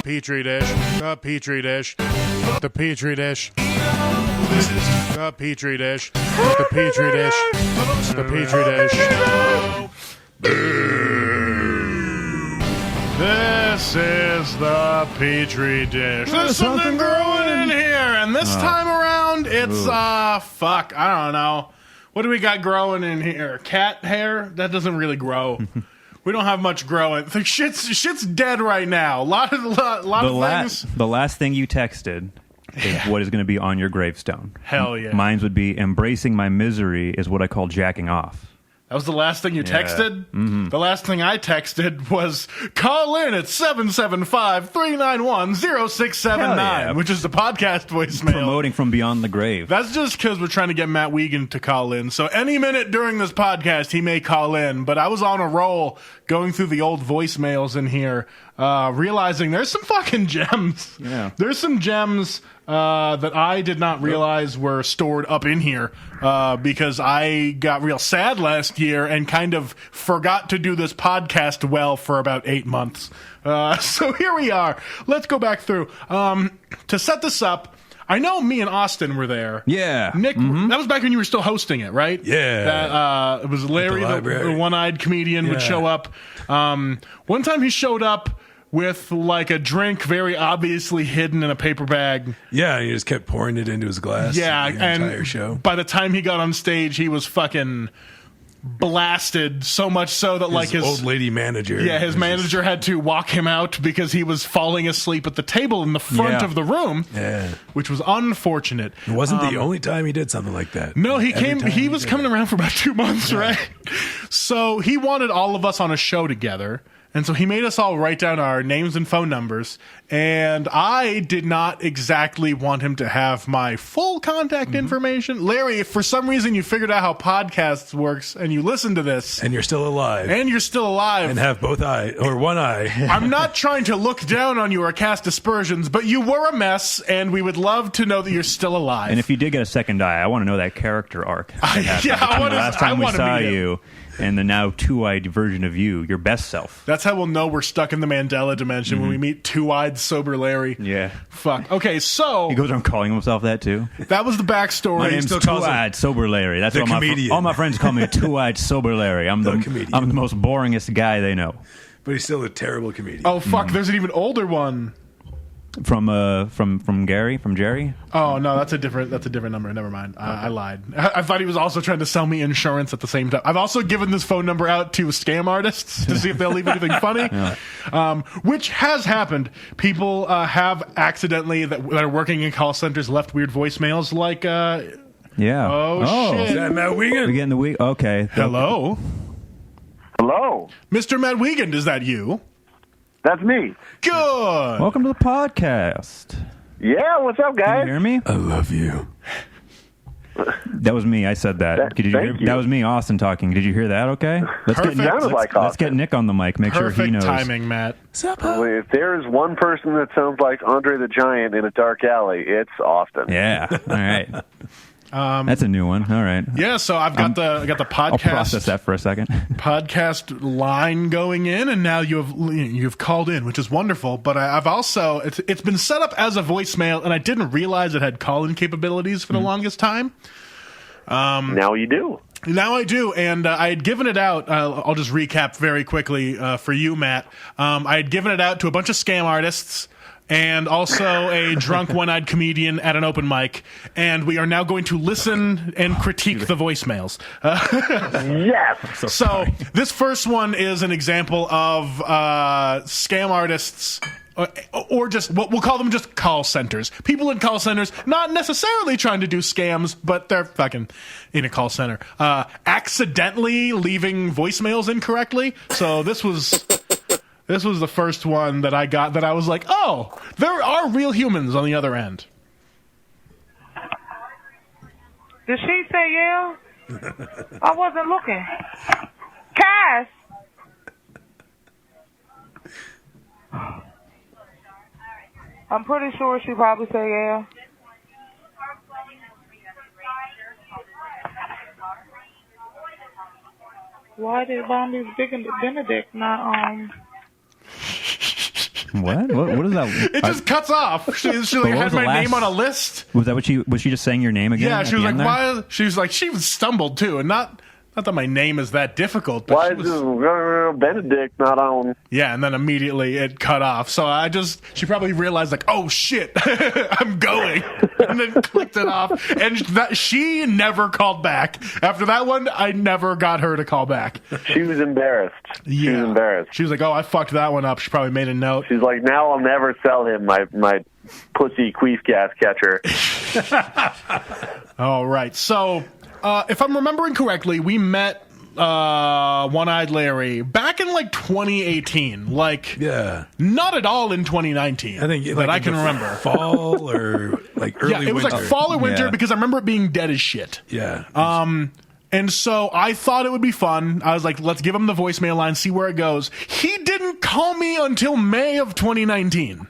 Petri dish, the Petri dish, the Petri dish, the Petri dish, the Petri dish, the Petri dish. This is the Petri dish. There's something growing in here, and this time around, it's fuck, I don't know. What do we got growing in here? Cat hair? That doesn't really grow. We don't have much growing. The shit's dead right now. A lot of things. The last thing you texted is what is going to be on your gravestone. Hell yeah. Mine would be embracing my misery is what I call jacking off. That was the last thing you texted? Mm-hmm. The last thing I texted was, call in at 775-391-0679, which is the podcast voicemail. Promoting from beyond the grave. That's just because we're trying to get Matt Wiegand to call in. So any minute during this podcast, he may call in. But I was on a roll going through the old voicemails in here, realizing there's some fucking gems. Yeah. There's some gems that I did not realize were stored up in here because I got real sad last year and kind of forgot to do this podcast well for about 8 months. So here we are. Let's go back through. To set this up, I know me and Austin were there. Yeah. Nick, that was back when you were still hosting it, right? Yeah. It was Larry, the one-eyed comedian, would show up. One time he showed up with like a drink very obviously hidden in a paper bag. Yeah, he just kept pouring it into his glass. Yeah, the entire show. By the time he got on stage, he was fucking blasted, so much so that his old lady manager. Yeah, his manager had to walk him out because he was falling asleep at the table in the front of the room. Yeah, which was unfortunate. It wasn't the only time he did something like that. No, he was coming around for about 2 months, right? So he wanted all of us on a show together. And so he made us all write down our names and phone numbers, and I did not exactly want him to have my full contact information. Larry, if for some reason you figured out how podcasts works and you listen to this... And you're still alive. And have both eyes, or one eye. I'm not trying to look down on you or cast aspersions, but you were a mess, and we would love to know that you're still alive. And if you did get a second eye, I want to know that character arc. Last time we saw you... And the now two-eyed version of you, your best self. That's how we'll know we're stuck in the Mandela dimension when we meet two-eyed sober Larry. Yeah. Fuck. Okay, so... He goes around calling himself that, too? That was the backstory. My name's Two-Eyed Sober Larry. That's what all my friends call me, Two-Eyed Sober Larry. I'm the most boringest guy they know. But he's still a terrible comedian. Oh, fuck. There's an even older one. From Jerry? Oh no, that's a different number. Never mind. I lied. I thought he was also trying to sell me insurance at the same time. I've also given this phone number out to scam artists to see if they'll leave anything funny, which has happened. People have accidentally that are working in call centers left weird voicemails like. Yeah. Oh shit! Is that Matt Wiegand? We're getting the week. Okay. Hello. Hello, Mr. Matt Wiegand. Is that you? That's me. Good. Welcome to the podcast. Yeah, what's up, guys? Can you hear me? I love you. That was me. I said that. Did you hear? That was me, Austin, talking. Did you hear that? Okay. Let's get Nick on the mic. Make sure he knows. Perfect timing, Matt. If there is one person that sounds like Andre the Giant in a dark alley, it's Austin. Yeah. All right. That's a new one. All right. Yeah, so I've got the podcast. I'll process that for a second. Podcast line going in, and now you've called in, which is wonderful. But I've also it's been set up as a voicemail, and I didn't realize it had call-in capabilities for the longest time. Now you do. Now I do, and I had given it out. I'll just recap very quickly for you, Matt. I had given it out to a bunch of scam artists. And also a drunk one-eyed comedian at an open mic. And we are now going to listen and critique the voicemails. Yes. So this first one is an example of scam artists, or just we'll call them just call centers. People in call centers, not necessarily trying to do scams, but they're fucking in a call center. Accidentally leaving voicemails incorrectly. So this was the first one that I got that I was like, oh, there are real humans on the other end. Did she say yeah? I wasn't looking. Cass! I'm pretty sure she probably said yeah. Why did Bombi's Benedict not What? What is that? It just cuts off. She like had my name on a list. Was that what was she just saying your name again? Yeah, she was like, why? She was like, she stumbled too, and not that my name is that difficult. But why is Benedict not on? Yeah, and then immediately it cut off. So she probably realized like, oh shit, I'm going, and then clicked it off. And she never called back. After that one, I never got her to call back. She was embarrassed. Yeah. She was embarrassed. She was like, oh, I fucked that one up. She probably made a note. She's like, now I'll never sell him my pussy queef gas catcher. All right, so. If I'm remembering correctly, we met One-Eyed Larry back in like 2018. Like, not at all in 2019. I think that I can remember. Fall or like early winter. Yeah, it was like fall or winter because I remember it being dead as shit. Yeah. And so I thought it would be fun. I was like, let's give him the voicemail line, see where it goes. He didn't call me until May of 2019.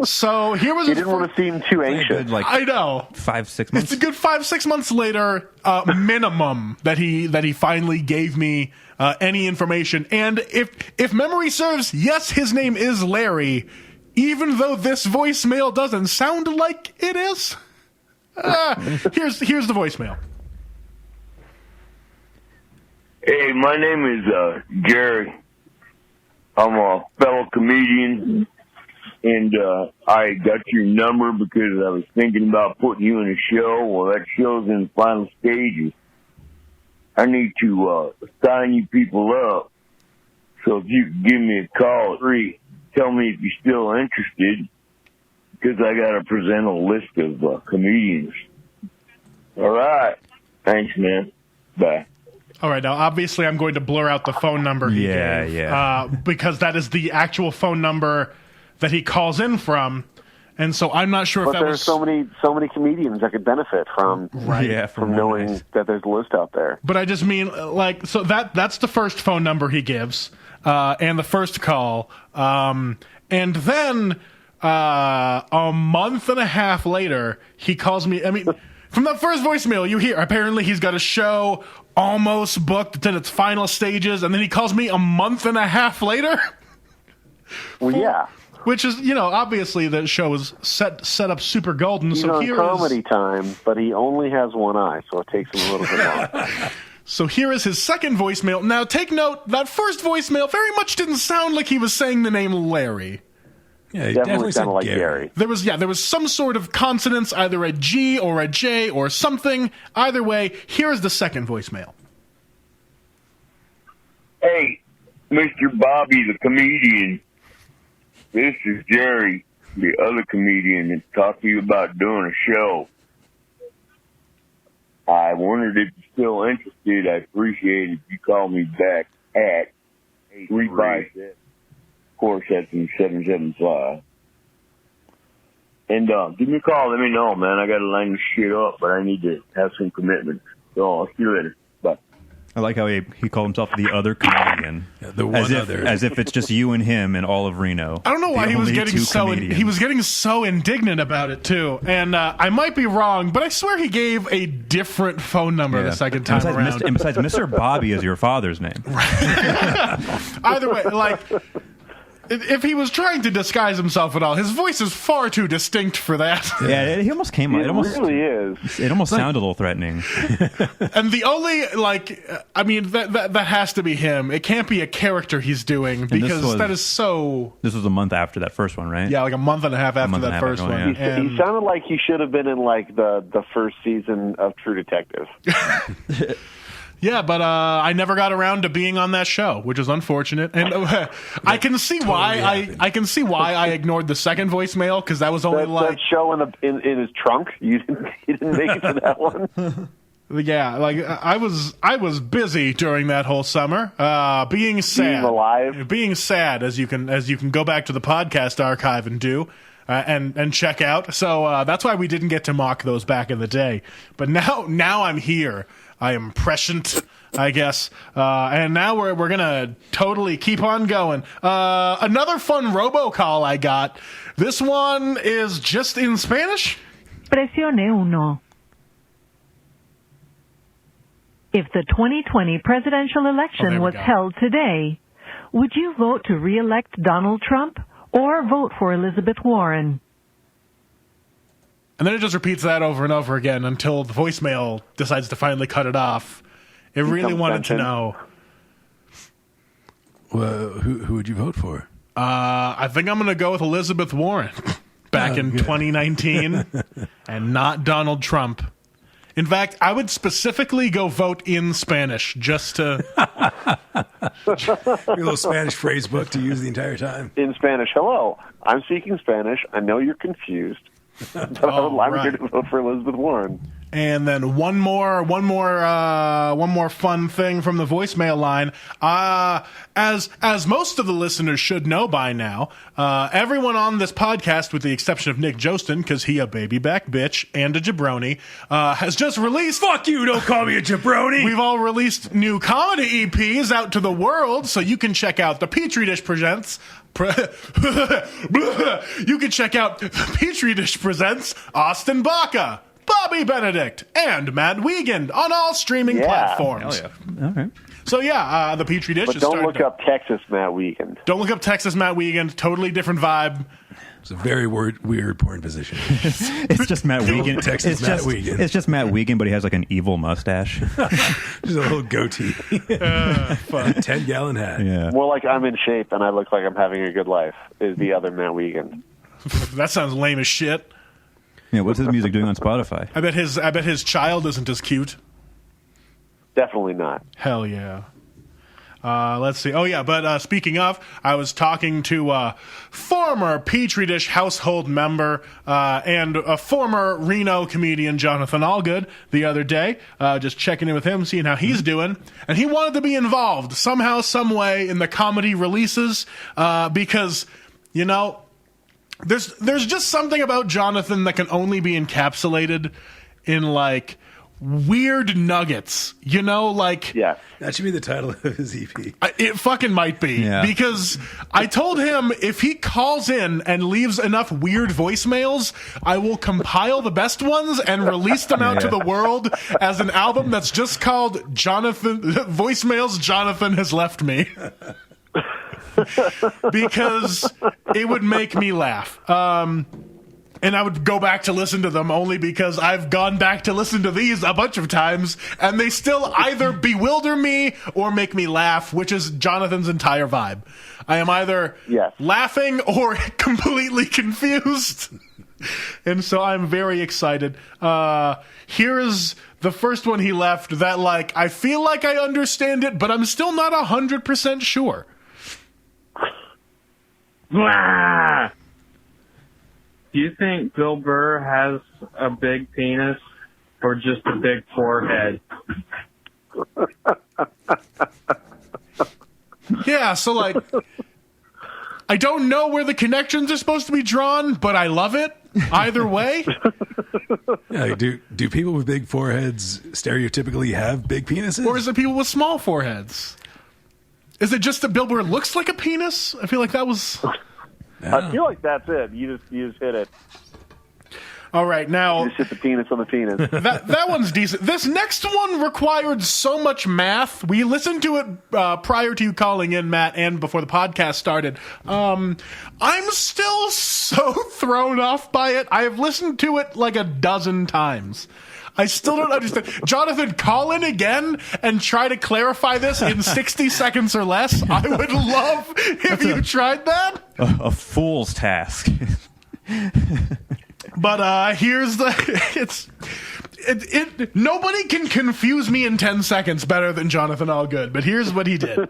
So here was. He didn't want to seem too anxious. I know. 5-6 months. It's a good 5-6 months later, minimum that he finally gave me any information. And if memory serves, yes, his name is Larry, even though this voicemail doesn't sound like it is. Here's the voicemail. Hey, my name is Gary. I'm a fellow comedian. And I got your number because I was thinking about putting you in a show. Well, that show's in the final stages. I need to sign you people up. So if you could give me a call at 3, tell me if you're still interested, because I got to present a list of comedians. All right. Thanks, man. Bye. All right, now obviously I'm going to blur out the phone number he gave. Because that is the actual phone number that he calls in from, and so I'm not sure if that was... But there's so many comedians that could benefit from from knowing that there's a list out there. But I just mean, like, so that's the first phone number he gives, and the first call, and then a month and a half later, he calls me. I mean, from that first voicemail, you hear apparently he's got a show almost booked, it's in its final stages, and then he calls me a month and a half later. Well, yeah. Which is, obviously the show is set up super golden. He's on comedy time, but he only has one eye, so it takes him a little bit longer. So here is his second voicemail. Now, take note, that first voicemail very much didn't sound like he was saying the name Larry. Yeah, he definitely sounded like Gary. There was some sort of consonants, either a G or a J or something. Either way, here is the second voicemail. Hey, Mr. Bobby, the comedian. This is Jerry, the other comedian, that talked to you about doing a show. I wondered if you're still interested. I appreciate it if you call me back at 357. Of course, that's in 775. And give me a call. Let me know, man. I got to line this shit up, but I need to have some commitments. So I'll see you later. Bye. I like how he called himself the other comedian, as if it's just you and him in all of Reno. I don't know why he was getting so indignant about it too. And I might be wrong, but I swear he gave a different phone number the second time around. And besides, Mr. Bobby is your father's name. Either way, like, if he was trying to disguise himself at all, his voice is far too distinct for that. Yeah, he almost came out. It really is. It almost sounded a little threatening. And the only, I mean, that has to be him. It can't be a character he's doing, because that is so... This was a month after that first one, right? Yeah, like a month and a half after that first one. Yeah. He sounded like he should have been in, like, the first season of True Detective. Yeah, but I never got around to being on that show, which is unfortunate. And I can see why I can see why I ignored the second voicemail, because that was only that show in his trunk. You didn't make it to that one. Yeah, like I was busy during that whole summer, being sad, being sad, as you can go back to the podcast archive and do. And check out. So that's why we didn't get to mock those back in the day. But now I'm here. I am prescient, I guess. And now we're gonna totally keep on going. Another fun robocall I got. This one is just in Spanish. Presione uno. If the 2020 presidential election was held today, Would you vote to re-elect Donald Trump or vote for Elizabeth Warren? And then it just repeats that over and over again until the voicemail decides to finally cut it off. It really wanted to know. Well, who would you vote for? I think I'm going to go with Elizabeth Warren back in 2019 and not Donald Trump. In fact, I would specifically go vote in Spanish just to... Your little Spanish phrase book to use the entire time. In Spanish, hello, I'm speaking Spanish. I know you're confused. But I'm here to vote for Elizabeth Warren. And then one more fun thing from the voicemail line. As most of the listeners should know by now, everyone on this podcast, with the exception of Nick Jostin, because he a baby back bitch and a jabroni, has just released. Fuck you! Don't call me a jabroni. We've all released new comedy EPs out to the world, so you can check out the Petri Dish Presents. You can check out Petri Dish Presents Austin Baca, Bobby Benedict, and Matt Wiegand on all streaming platforms. Hell yeah. All right. So the Petri Dish. But don't look up Texas Matt Wiegand. Don't look up Texas Matt Wiegand. Totally different vibe. It's a very weird porn position. It's just Matt Wiegand. Matt Wiegand. It's just Matt Wiegand, but he has like an evil mustache. Just a little goatee. 10-gallon hat. Yeah. More like I'm in shape and I look like I'm having a good life is the other Matt Wiegand. That sounds lame as shit. Yeah, what's his music doing on Spotify? I bet his child isn't as cute. Definitely not. Hell yeah. Let's see. Oh, yeah, but speaking of, I was talking to former Petri Dish household member and a former Reno comedian, Jonathan Allgood, the other day, just checking in with him, seeing how he's doing. And he wanted to be involved somehow, some way in the comedy releases because, there's just something about Jonathan that can only be encapsulated in, like, weird nuggets, Yeah. That should be the title of his EP. It fucking might be. Yeah. Because I told him if he calls in and leaves enough weird voicemails, I will compile the best ones and release them out to the world as an album that's just called Voicemails Jonathan Has Left Me. Because it would make me laugh. And I would go back to listen to them only because I've gone back to listen to these a bunch of times, and they still either bewilder me or make me laugh, which is Jonathan's entire vibe. I am either laughing or completely confused. And so I'm very excited. Here is the first one he left that, I feel like I understand it, but I'm still not 100% sure. Blah! Do you think Bill Burr has a big penis or just a big forehead? Yeah, so I don't know where the connections are supposed to be drawn, but I love it either way. Yeah, do people with big foreheads stereotypically have big penises? Or is it people with small foreheads? Is it just that Bill Burr looks like a penis? I feel like that was... I feel like that's it. You just hit it. All right, now... You just hit the penis on the penis. That one's decent. This next one required so much math. We listened to it prior to you calling in, Matt, and before the podcast started. I'm still so thrown off by it. I have listened to it like a dozen times. I still don't understand. Jonathan, call in again and try to clarify this in 60 seconds or less. I would love if you tried that. A fool's task. But here's the... Nobody can confuse me in 10 seconds better than Jonathan Allgood, but here's what he did.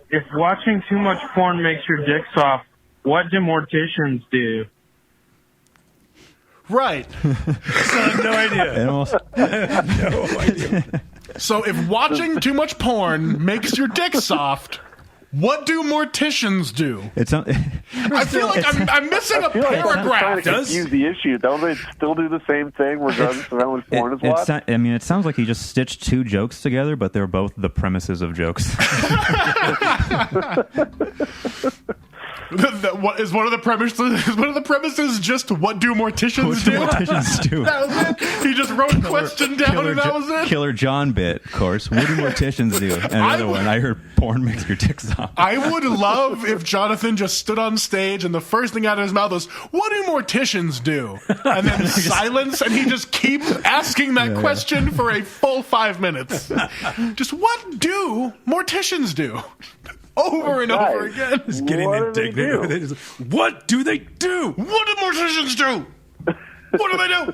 If watching too much porn makes your dick soft, what do morticians do? Right. So I have no idea. No idea. So if watching too much porn makes your dick soft, what do morticians do? I feel like I'm missing a paragraph. Trying to confuse the issue. Don't they still do the same thing regardless of how much porn is watched? It sounds like he just stitched two jokes together, but they're both the premises of jokes. What is one of the premises? One of the premises just what do morticians do? Morticians do. That was it. He just wrote a question down, and that was it. Killer John bit, of course. What do morticians do? And another one, I heard porn makes your dick soft. I would love if Jonathan just stood on stage and the first thing out of his mouth was, "What do morticians do?" And then silence, and he just keeps asking that question for a full 5 minutes. Just what do morticians do? Over and over again. Just getting indignant. What do they do? What do morticians do? What do they do?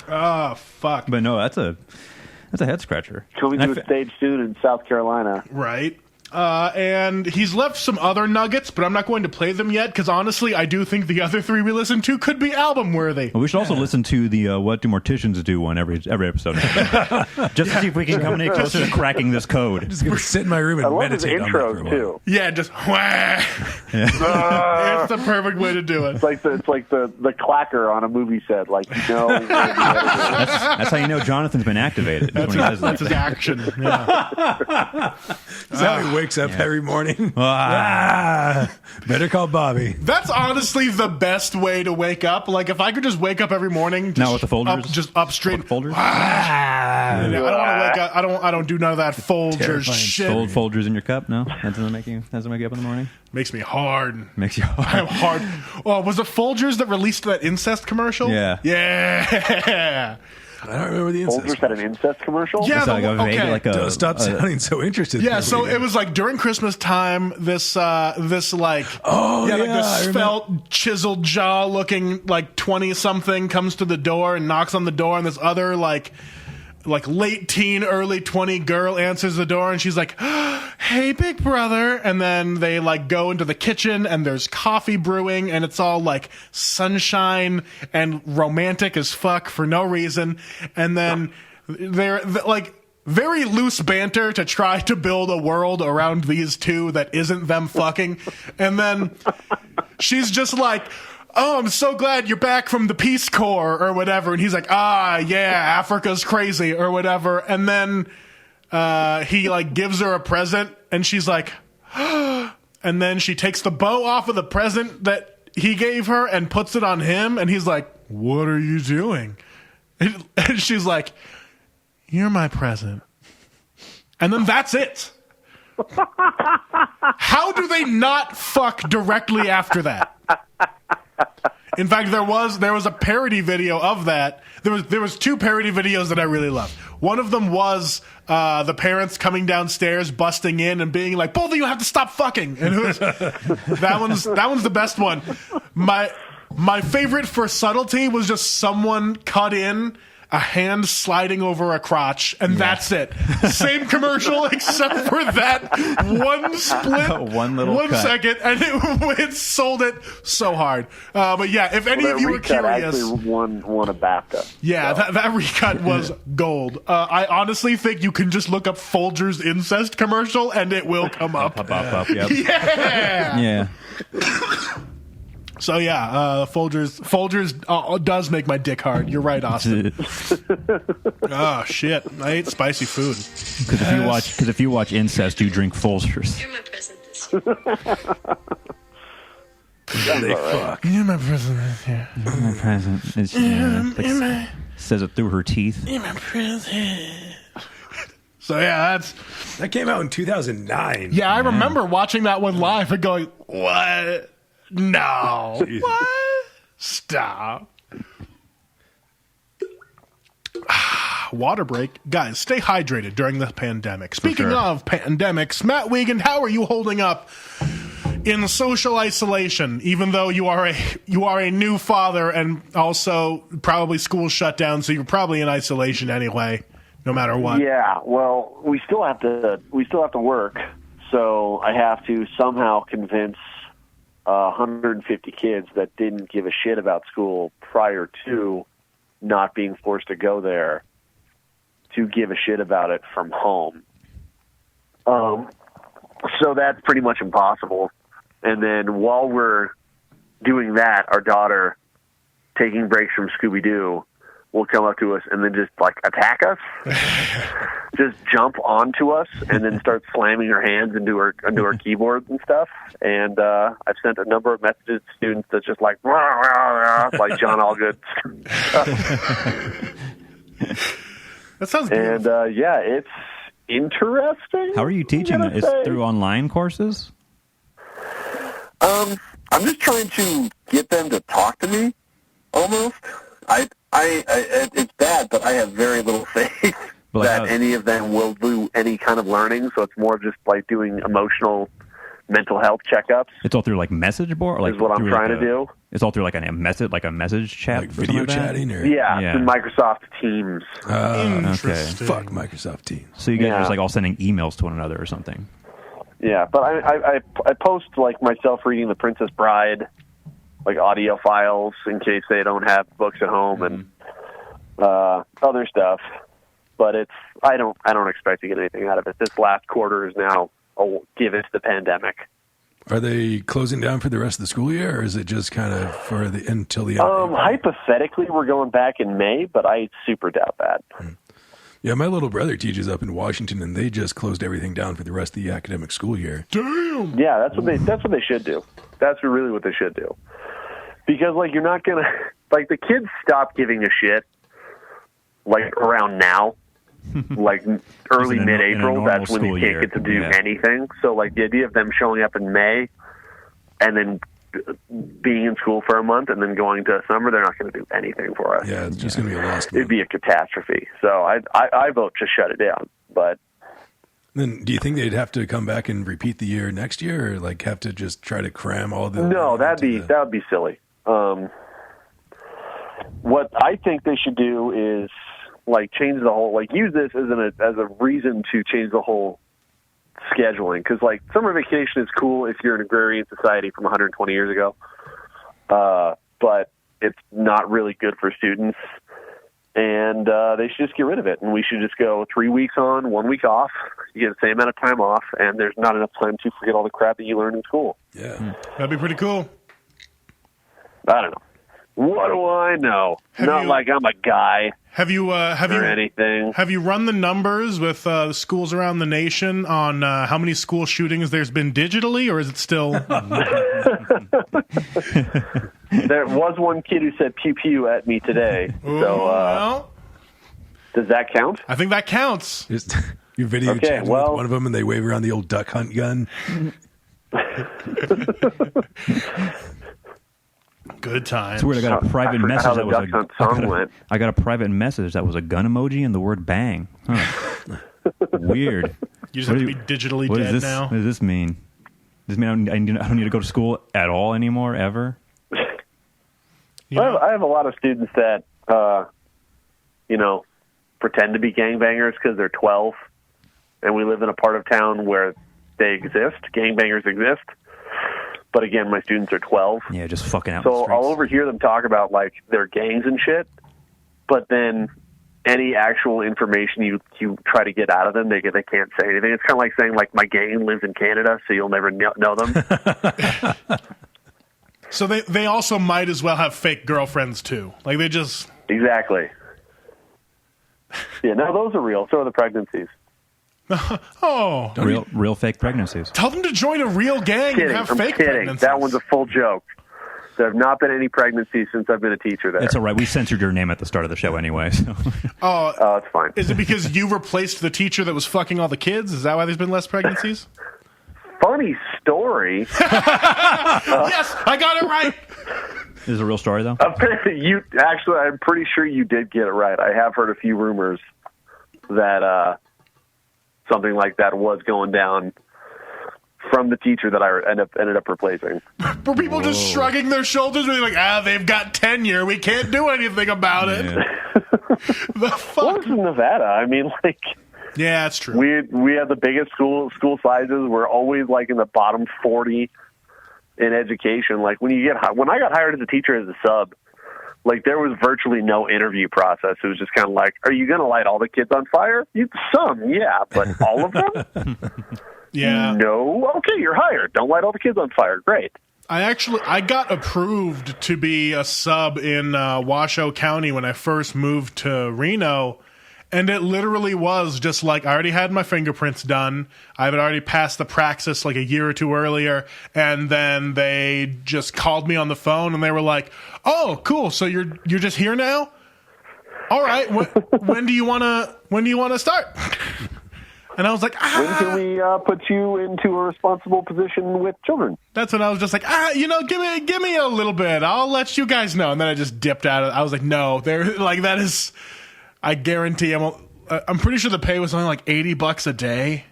Oh, fuck. But no, that's a head scratcher. Coming to a stage soon in South Carolina. Right. And he's left some other nuggets, but I'm not going to play them yet because honestly, I do think the other 3 we listened to could be album worthy. Well, we should also listen to the "What Do Morticians Do" one every episode, just to see if we can come any closer to cracking this code. I'm just gonna sit in my room and meditate on that for a while. Too. Yeah, just it's the perfect way to do it. It's like the clacker on a movie set. Like that's how you know Jonathan's been activated. That's his action. Yeah. That's how he wakes up every morning. Better call Bobby. That's honestly the best way to wake up. Like if I could just wake up every morning, now with the Folgers, up straight. Folgers. I don't want to wake up. I don't do none of that Folgers shit. Folgers in your cup? No, that doesn't make you up in the morning. Makes me hard. Makes you hard. I'm hard. Oh, was it Folgers that released that incest commercial? Yeah. Yeah. I don't remember the incest. Folgers had an incest commercial? Yeah, Don't stop sounding so interested. Yeah, so it was like during Christmas time, this svelte, chiseled jaw looking like 20-something comes to the door and knocks on the door, and this other like late teen, early 20 girl answers the door, and she's like, "Hey, big brother." And then they like go into the kitchen, and there's coffee brewing, and it's all like sunshine and romantic as fuck for no reason. And then they're like very loose banter to try to build a world around these two that isn't them fucking. And then she's just like, "Oh, I'm so glad you're back from the Peace Corps," or whatever. And he's like, yeah, Africa's crazy, or whatever. And then he like gives her a present, and she's like, and then she takes the bow off of the present that he gave her and puts it on him. And he's like, "What are you doing?" And she's like, "You're my present." And then that's it. How do they not fuck directly after that? In fact, there was a parody video of that. There was 2 parody videos that I really loved. One of them was the parents coming downstairs, busting in, and being like, "Both of you have to stop fucking." And that one's the best one. My favorite for subtlety was just someone cut in a hand sliding over a crotch, and that's it. Same commercial, except for that one split, one second, and it sold it so hard. But yeah, if any of you were curious, actually won a BAFTA. Yeah, so. that recut was gold. I honestly think you can just look up Folgers incest commercial, and it will come up. Yep. Yeah. So yeah, Folgers does make my dick hard. You're right, Austin. Oh shit, I ate spicy food. Because if you watch incest, you drink Folgers. You're my present this year. They fuck. You're my present this year. You're my present. Says it through her teeth. You're my present. So yeah, that came out in 2009. Yeah, I remember watching that one live and going, "What? No. What? Stop." Water break. Guys, stay hydrated during the pandemic. Speaking of pandemics, Matt Wiegand, how are you holding up in social isolation, even though you are a new father and also probably school shut down, so you're probably in isolation anyway, no matter what? Yeah, well, we still have to work, so I have to somehow convince 150 kids that didn't give a shit about school prior to not being forced to go there to give a shit about it from home. So that's pretty much impossible. And then while we're doing that, our daughter taking breaks from Scooby-Doo, will come up to us and then just like attack us, just jump onto us, and then start slamming her hands into her keyboards and stuff. And I've sent a number of messages to students that's just like, rah, rah, rah, like John Allgood. That sounds good. And it's interesting. How are you teaching it? Is it through online courses? I'm just trying to get them to talk to me. Almost. It's bad, but I have very little faith that any of them will do any kind of learning. So it's more of just like doing emotional, mental health checkups. It's all through like message board. Like is what I'm trying to do. It's all through like a message chat, like video chatting, or through Microsoft Teams. Okay. Fuck Microsoft Teams. So you guys are just like all sending emails to one another or something. Yeah, but I post like myself reading The Princess Bride, like audio files in case they don't have books at home and other stuff. But I don't expect to get anything out of it. This last quarter is now given to the pandemic. Are they closing down for the rest of the school year, or is it just kind of until the end? Hypothetically, we're going back in May, but I super doubt that. Yeah, my little brother teaches up in Washington, and they just closed everything down for the rest of the academic school year. Damn. Yeah, that's what they should do. That's really what they should do. Because like you're not gonna like the kids stop giving a shit like around now. Like early mid-April, that's when you can't get to do anything. So like the idea of them showing up in May and then being in school for a month and then going to summer, they're not going to do anything for us. Yeah, it's just going to be a lost month. It'd be a catastrophe. So I vote to shut it down. But then do you think they'd have to come back and repeat the year next year, or like have to just try to cram all the... No, that would be silly. What I think they should do is like change the whole, like use this as a reason to change the whole scheduling. Because like summer vacation is cool if you're an agrarian society from 120 years ago, but it's not really good for students. And they should just get rid of it. And we should just go 3 weeks on, 1 week off. You get the same amount of time off, and there's not enough time to forget all the crap that you learned in school. Yeah, that'd be pretty cool. I don't know. What do I know? Like I'm a guy. Have you anything? Have you run the numbers with schools around the nation on how many school shootings there's been digitally, or is it still? There was one kid who said pew pew at me today. So does that count? I think that counts. Your video chat with one of them, and they wave around the old duck hunt gun. Good times. It's weird. I got a private message that was I got a private message that was a gun emoji and the word bang. Huh. Weird. You just have to be digitally dead now. What does this mean? Does this mean I don't need to go to school at all anymore, ever? I have a lot of students that, pretend to be gangbangers because they're 12, and we live in a part of town where they exist. Gangbangers exist. But again, my students are 12. Yeah, just fucking out. So I'll overhear them talk about like their gangs and shit. But then any actual information you try to get out of them, they can't say anything. It's kind of like saying like my gang lives in Canada, so you'll never know them. So they also might as well have fake girlfriends too. Like they just exactly. Yeah, no, those are real. So are the pregnancies. Oh, real fake pregnancies. Tell them to join a real gang and have fake pregnancies. That one's a full joke. There have not been any pregnancies since I've been a teacher there. It's all right. We censored your name at the start of the show anyway. So. Oh, it's fine. Is it because you replaced the teacher that was fucking all the kids? Is that why there's been less pregnancies? Funny story. Yes, I got it right. Is it a real story, though? Actually, I'm pretty sure you did get it right. I have heard a few rumors that something like that was going down from the teacher that I ended up replacing. Were people just shrugging their shoulders, being like, they've got tenure, we can't do anything about it? The fuck? Well, it's in Nevada. I mean, like... Yeah, that's true. We have the biggest school sizes. We're always like in the bottom 40 in education. Like when I got hired as a teacher as a sub, like there was virtually no interview process. It was just kind of like, are you going to light all the kids on fire? Some, yeah, but all of them? Yeah. No? Okay, you're hired. Don't light all the kids on fire. Great. I got approved to be a sub in Washoe County when I first moved to Reno. And it literally was just like, I already had my fingerprints done. I had already passed the praxis like a year or two earlier. And then they just called me on the phone and they were like, oh, cool. So you're just here now? All right. When do you want to start? And I was like, when can we put you into a responsible position with children? That's when I was just like, give me a little bit. I'll let you guys know. And then I just dipped out of it. I was like, no, that is, I guarantee I'm pretty sure the pay was only like $80 a day.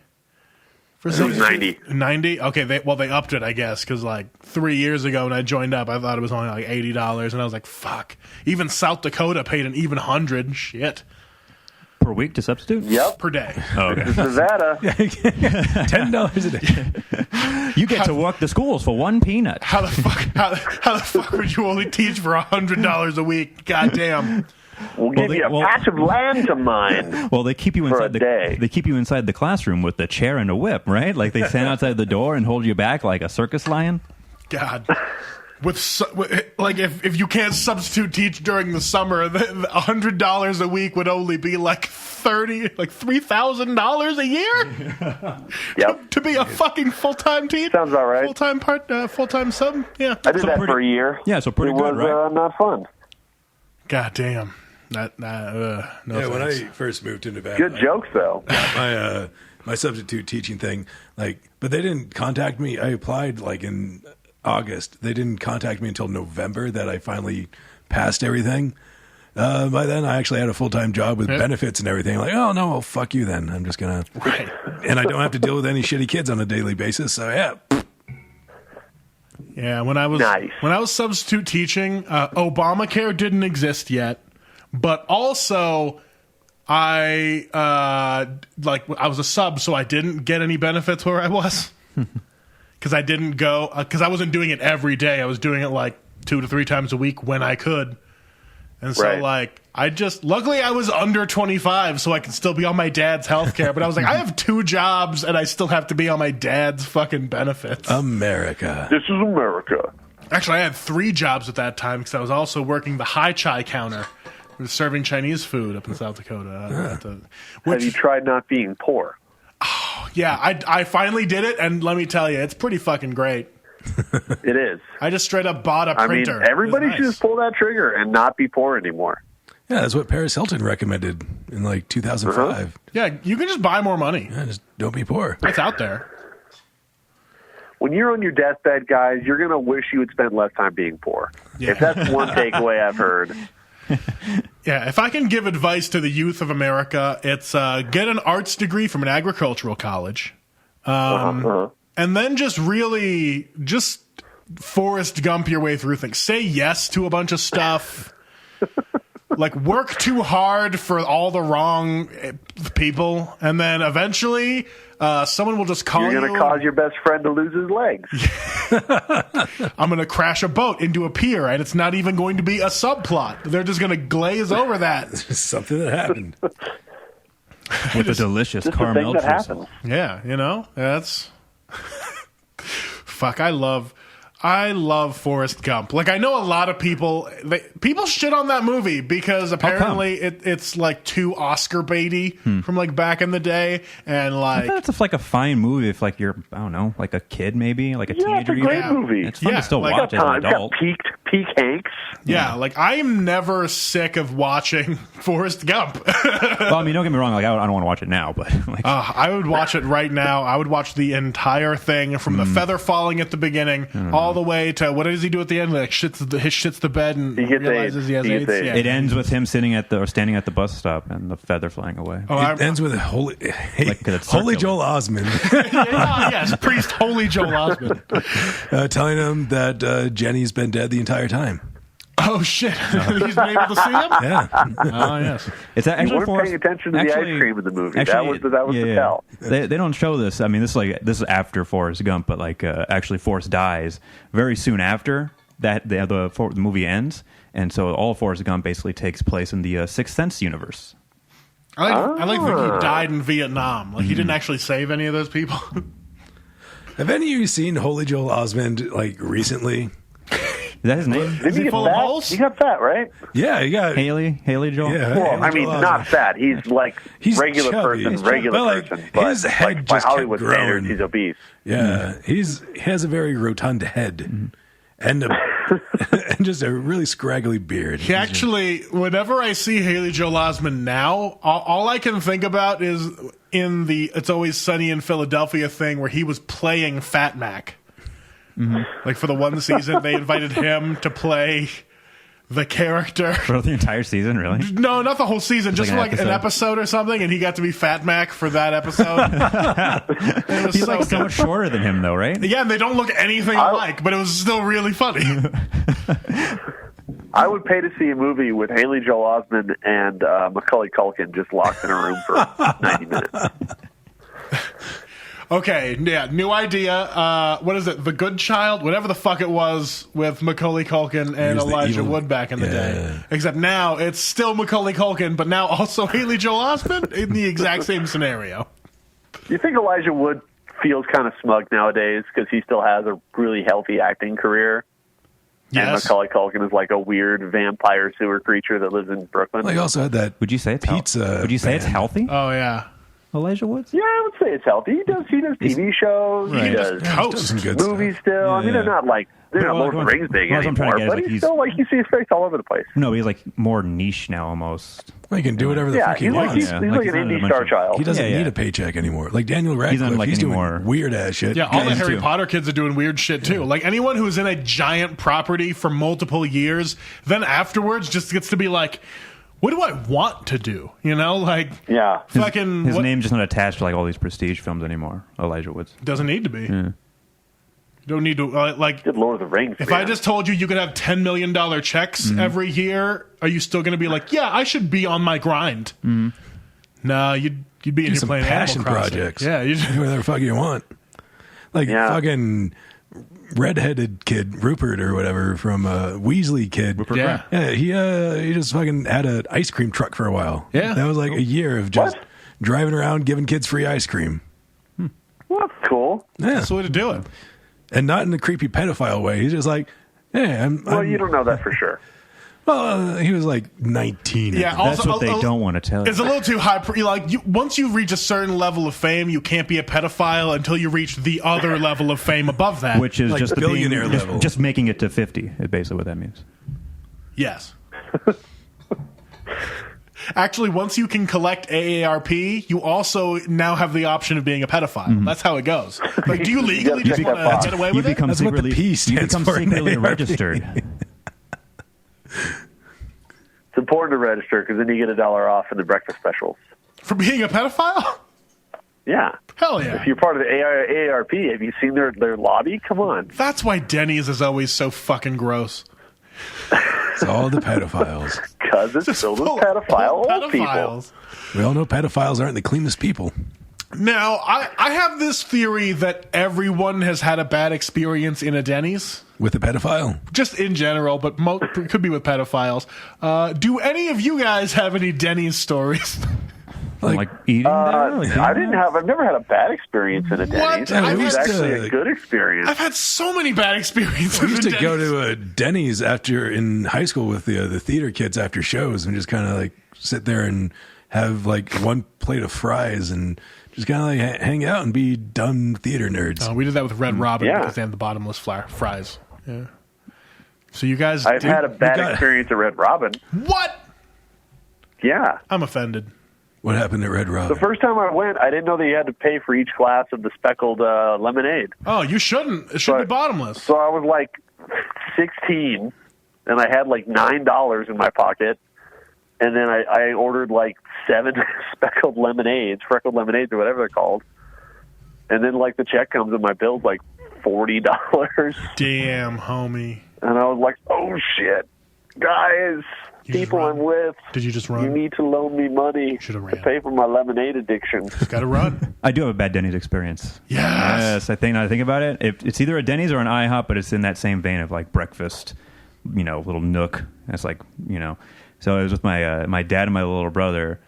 For it was 90. 90? Okay, they upped it, I guess, because like 3 years ago when I joined up, I thought it was only like $80, and I was like, fuck. Even South Dakota paid an even 100. Shit. Per week to substitute? Yep. Per day. Oh, okay. Nevada. $10 a day. You get to work the schools for one peanut. How the fuck would you only teach for $100 a week? Goddamn. We'll give you a patch of land to mine. Well, they keep you inside they keep you inside the classroom with the chair and a whip, right? Like they stand outside the door and hold you back like a circus lion. God. Like if you can't substitute teach during the summer, the $100 a week would only be like $3,000 a year. Yep. To be a fucking full-time teacher. Sounds about right. Full-time sub. Yeah. I did that for a year. Yeah, so pretty good, right? It was not fun. God damn. No yeah, when I first moved to Nevada. Good jokes though. My substitute teaching thing, but they didn't contact me. I applied in August. They didn't contact me until November that I finally passed everything. By then, I actually had a full-time job with benefits and everything. Like, oh, no, well, fuck you then. I'm just going to... Right. And I don't have to deal with any shitty kids on a daily basis, so yeah. Yeah, when I was substitute teaching, Obamacare didn't exist yet, but also I was a sub, so I didn't get any benefits where I was. Because I didn't go, because I wasn't doing it every day. I was doing it 2 to 3 times a week when I could. And so, luckily I was under 25, so I could still be on my dad's health care. But I was like, I have 2 jobs, and I still have to be on my dad's fucking benefits. America. This is America. Actually, I had 3 jobs at that time, because I was also working the high chai counter. I was serving Chinese food up in South Dakota. Have you tried not being poor? Oh, yeah, I finally did it, and let me tell you, it's pretty fucking great. It is. I just straight up bought a printer. I mean, everybody should just pull that trigger and not be poor anymore. Yeah, that's what Paris Hilton recommended in 2005. Uh-huh. Yeah, you can just buy more money. Yeah, just don't be poor. It's out there. When you're on your deathbed, guys, you're going to wish you had spent less time being poor. Yeah. If that's one takeaway I've heard. Yeah, if I can give advice to the youth of America, it's get an arts degree from an agricultural college. And then just Forrest Gump your way through things. Say yes to a bunch of stuff. Work too hard for all the wrong people. And then eventually someone will just call you. You're going to cause your best friend to lose his legs. I'm going to crash a boat into a pier, and it's not even going to be a subplot. They're just going to glaze over that. It's just something that happened. With a delicious caramel drizzle. Yeah, that's... Fuck, I love Forrest Gump. I know a lot of people shit on that movie because apparently it's too Oscar baity from back in the day, and I thought it's a fine movie if you're I don't know a kid maybe a teenager. It's a great movie. It's fun to still watch as an adult. Peak Hanks. Yeah, I'm never sick of watching Forrest Gump. Well, I mean, don't get me wrong. I don't want to watch it now, but I would watch it right now. I would watch the entire thing from the feather falling at the beginning all the way to what does he do at the end? Shits the bed and realizes he has AIDS. Yeah. It ends with him standing at the bus stop and the feather flying away. It ends with holy Joel Osment. Yes, priest Holy Joel Osment telling him that Jenny's been dead the entire time. Oh shit! He's been able to see him. Yeah. Oh yes. It's actually you weren't paying attention to the ice cream in the movie. That was the tell. They don't show this. I mean, this is after Forrest Gump, but actually Forrest dies very soon after that. The movie ends, and so all of Forrest Gump basically takes place in the Sixth Sense universe. I like that he died in Vietnam. He didn't actually save any of those people. Have any of you seen Holy Joel Osment like recently? Is that his name? Did he get full of fat? holes? He got fat, right? Yeah, he got Haley Joel. Yeah, Well, Haley I mean, Joel not Osment. fat. He's like He's regular chubby. person, He's chubby. regular But, like, person. But his head like, by just kept Hollywood standards, growing. he's obese. Yeah, he has a very rotund head and and just a really scraggly beard. He actually, whenever I see Haley Joel Osment now, all I can think about is in the It's Always Sunny in Philadelphia thing where he was playing Fat Mac. Like for the one season, they invited him to play the character. For the entire season, really? No, not the whole season, just like like an episode or something, and he got to be Fat Mac for that episode. It was He's so like so good. much shorter than him, though, right? Yeah, and they don't look anything alike, but it was still really funny. I would pay to see a movie with Haley Joel Osment and Macaulay Culkin just locked in a room for 90 minutes. Okay, yeah, new idea. What is it? The Good Child? Whatever the fuck it was with Macaulay Culkin and He was the Elijah evil- Wood back in the Yeah. day. Except now it's still Macaulay Culkin, but now also Haley Joel Osment in the exact same scenario. You think Elijah Wood feels kind of smug nowadays because he still has a really healthy acting career? And Yes. Macaulay Culkin is like a weird vampire sewer creature that lives in Brooklyn. Well, he also had that. Would you say it's pizza? Would you say it's band. healthy? Oh, yeah. Elijah Woods? Yeah, I would say it's healthy. He does TV shows. Right. He He does just coast. Does some good movies stuff. still. I mean, they're not like they're not Well, Lord of the what- Rings big what I'm trying to anymore, get is, but like, he's he's- still like you see his face all over the place. No, he's like more niche now almost. Well, he can do whatever the Yeah, fuck he he's like wants. he's, Yeah, he's like like he's an not in a indie bunch star of- child. He doesn't Yeah, need yeah. a paycheck anymore. Like Daniel Radcliffe, like he's any doing more- weird ass shit. Yeah, all the him Harry too. Potter kids are doing weird shit too. Like anyone who's in a giant property for multiple years, then afterwards just gets to be like, what do I want to do? You know, like Yeah. fucking His what- name's just not attached to like all these prestige films anymore. Elijah Woods. doesn't need to be. You don't need to like. Good Lord of the Rings. If man. I just told you could have $10 million checks every year, are you still going to be like, yeah, I should be on my grind? No, you'd be in Do here some playing passion Animal Crossing. projects. Yeah, you Do whatever the fuck you want. Like Yeah. fucking redheaded kid Rupert or whatever from Weasley kid. Yeah. Yeah, he just fucking had an ice cream truck for a while. Yeah. That was like a year of just What? driving around giving kids free ice cream. Well, that's cool. Yeah. that's the way to do it. And not in a creepy pedophile way. He's just like, hey, Well, you don't know that for sure. Well, he was like 19. Yeah, That's also, what they don't want to tell you. It's a little too high. Once you reach a certain level of fame, you can't be a pedophile until you reach the other level of fame above that. Which is Like just the billionaire just, level. just making it to 50 is basically what that means. Yes. Actually, once you can collect AARP, you also now have the option of being a pedophile. That's how it goes. Like, do you legally You just check want that box. to get away You with it? become That's what the secretly, P you stands become for in secretly AARP. registered. It's important to register because then you get $1 off in the breakfast specials. For being a pedophile? Yeah. Hell yeah. If you're part of the AARP, have you seen their lobby? Come on. That's why Denny's is always so fucking gross. It's all the pedophiles. Because it's Just filled with full- pedophile full old people. pedophiles. We all know pedophiles aren't the cleanest people. Now, I have this theory that everyone has had a bad experience in a Denny's. With a pedophile? Just in general, but it could be with pedophiles. Do any of you guys have any Denny's stories? Like eating there? Like I've never had a bad experience in a Denny's. Yeah, It we was used actually to- a good experience. I've had so many bad experiences. We used in to go Denny's. to a Denny's after in high school with the theater kids after shows and just kind of like sit there and have like one plate of fries and just kind of like hang out and be dumb theater nerds. We did that with Red Robin Yeah. because they had the bottomless fries. Yeah. So you guys, I've had a bad got- experience at Red Robin. what? Yeah. I'm offended. What happened at Red Robin? The first time I went, I didn't know that you had to pay for each glass of the speckled lemonade. Oh, you shouldn't. It should be But- bottomless. So I was like 16, and I had like $9 in my pocket, and then I ordered like 7 freckled lemonades or whatever they're called, and then like the check comes and my bill's like $40, Damn, homie. and I was like, oh shit, guys, You just people run. I'm with, Did you just you run? need to loan me money Should've to ran. pay for my lemonade addiction. Got to run. I do have a bad Denny's experience. Yes. Yes, I think now that I think about it, it's either a Denny's or an IHOP, but it's in that same vein of like breakfast, little nook. It's like, So I was with my dad and my little brother.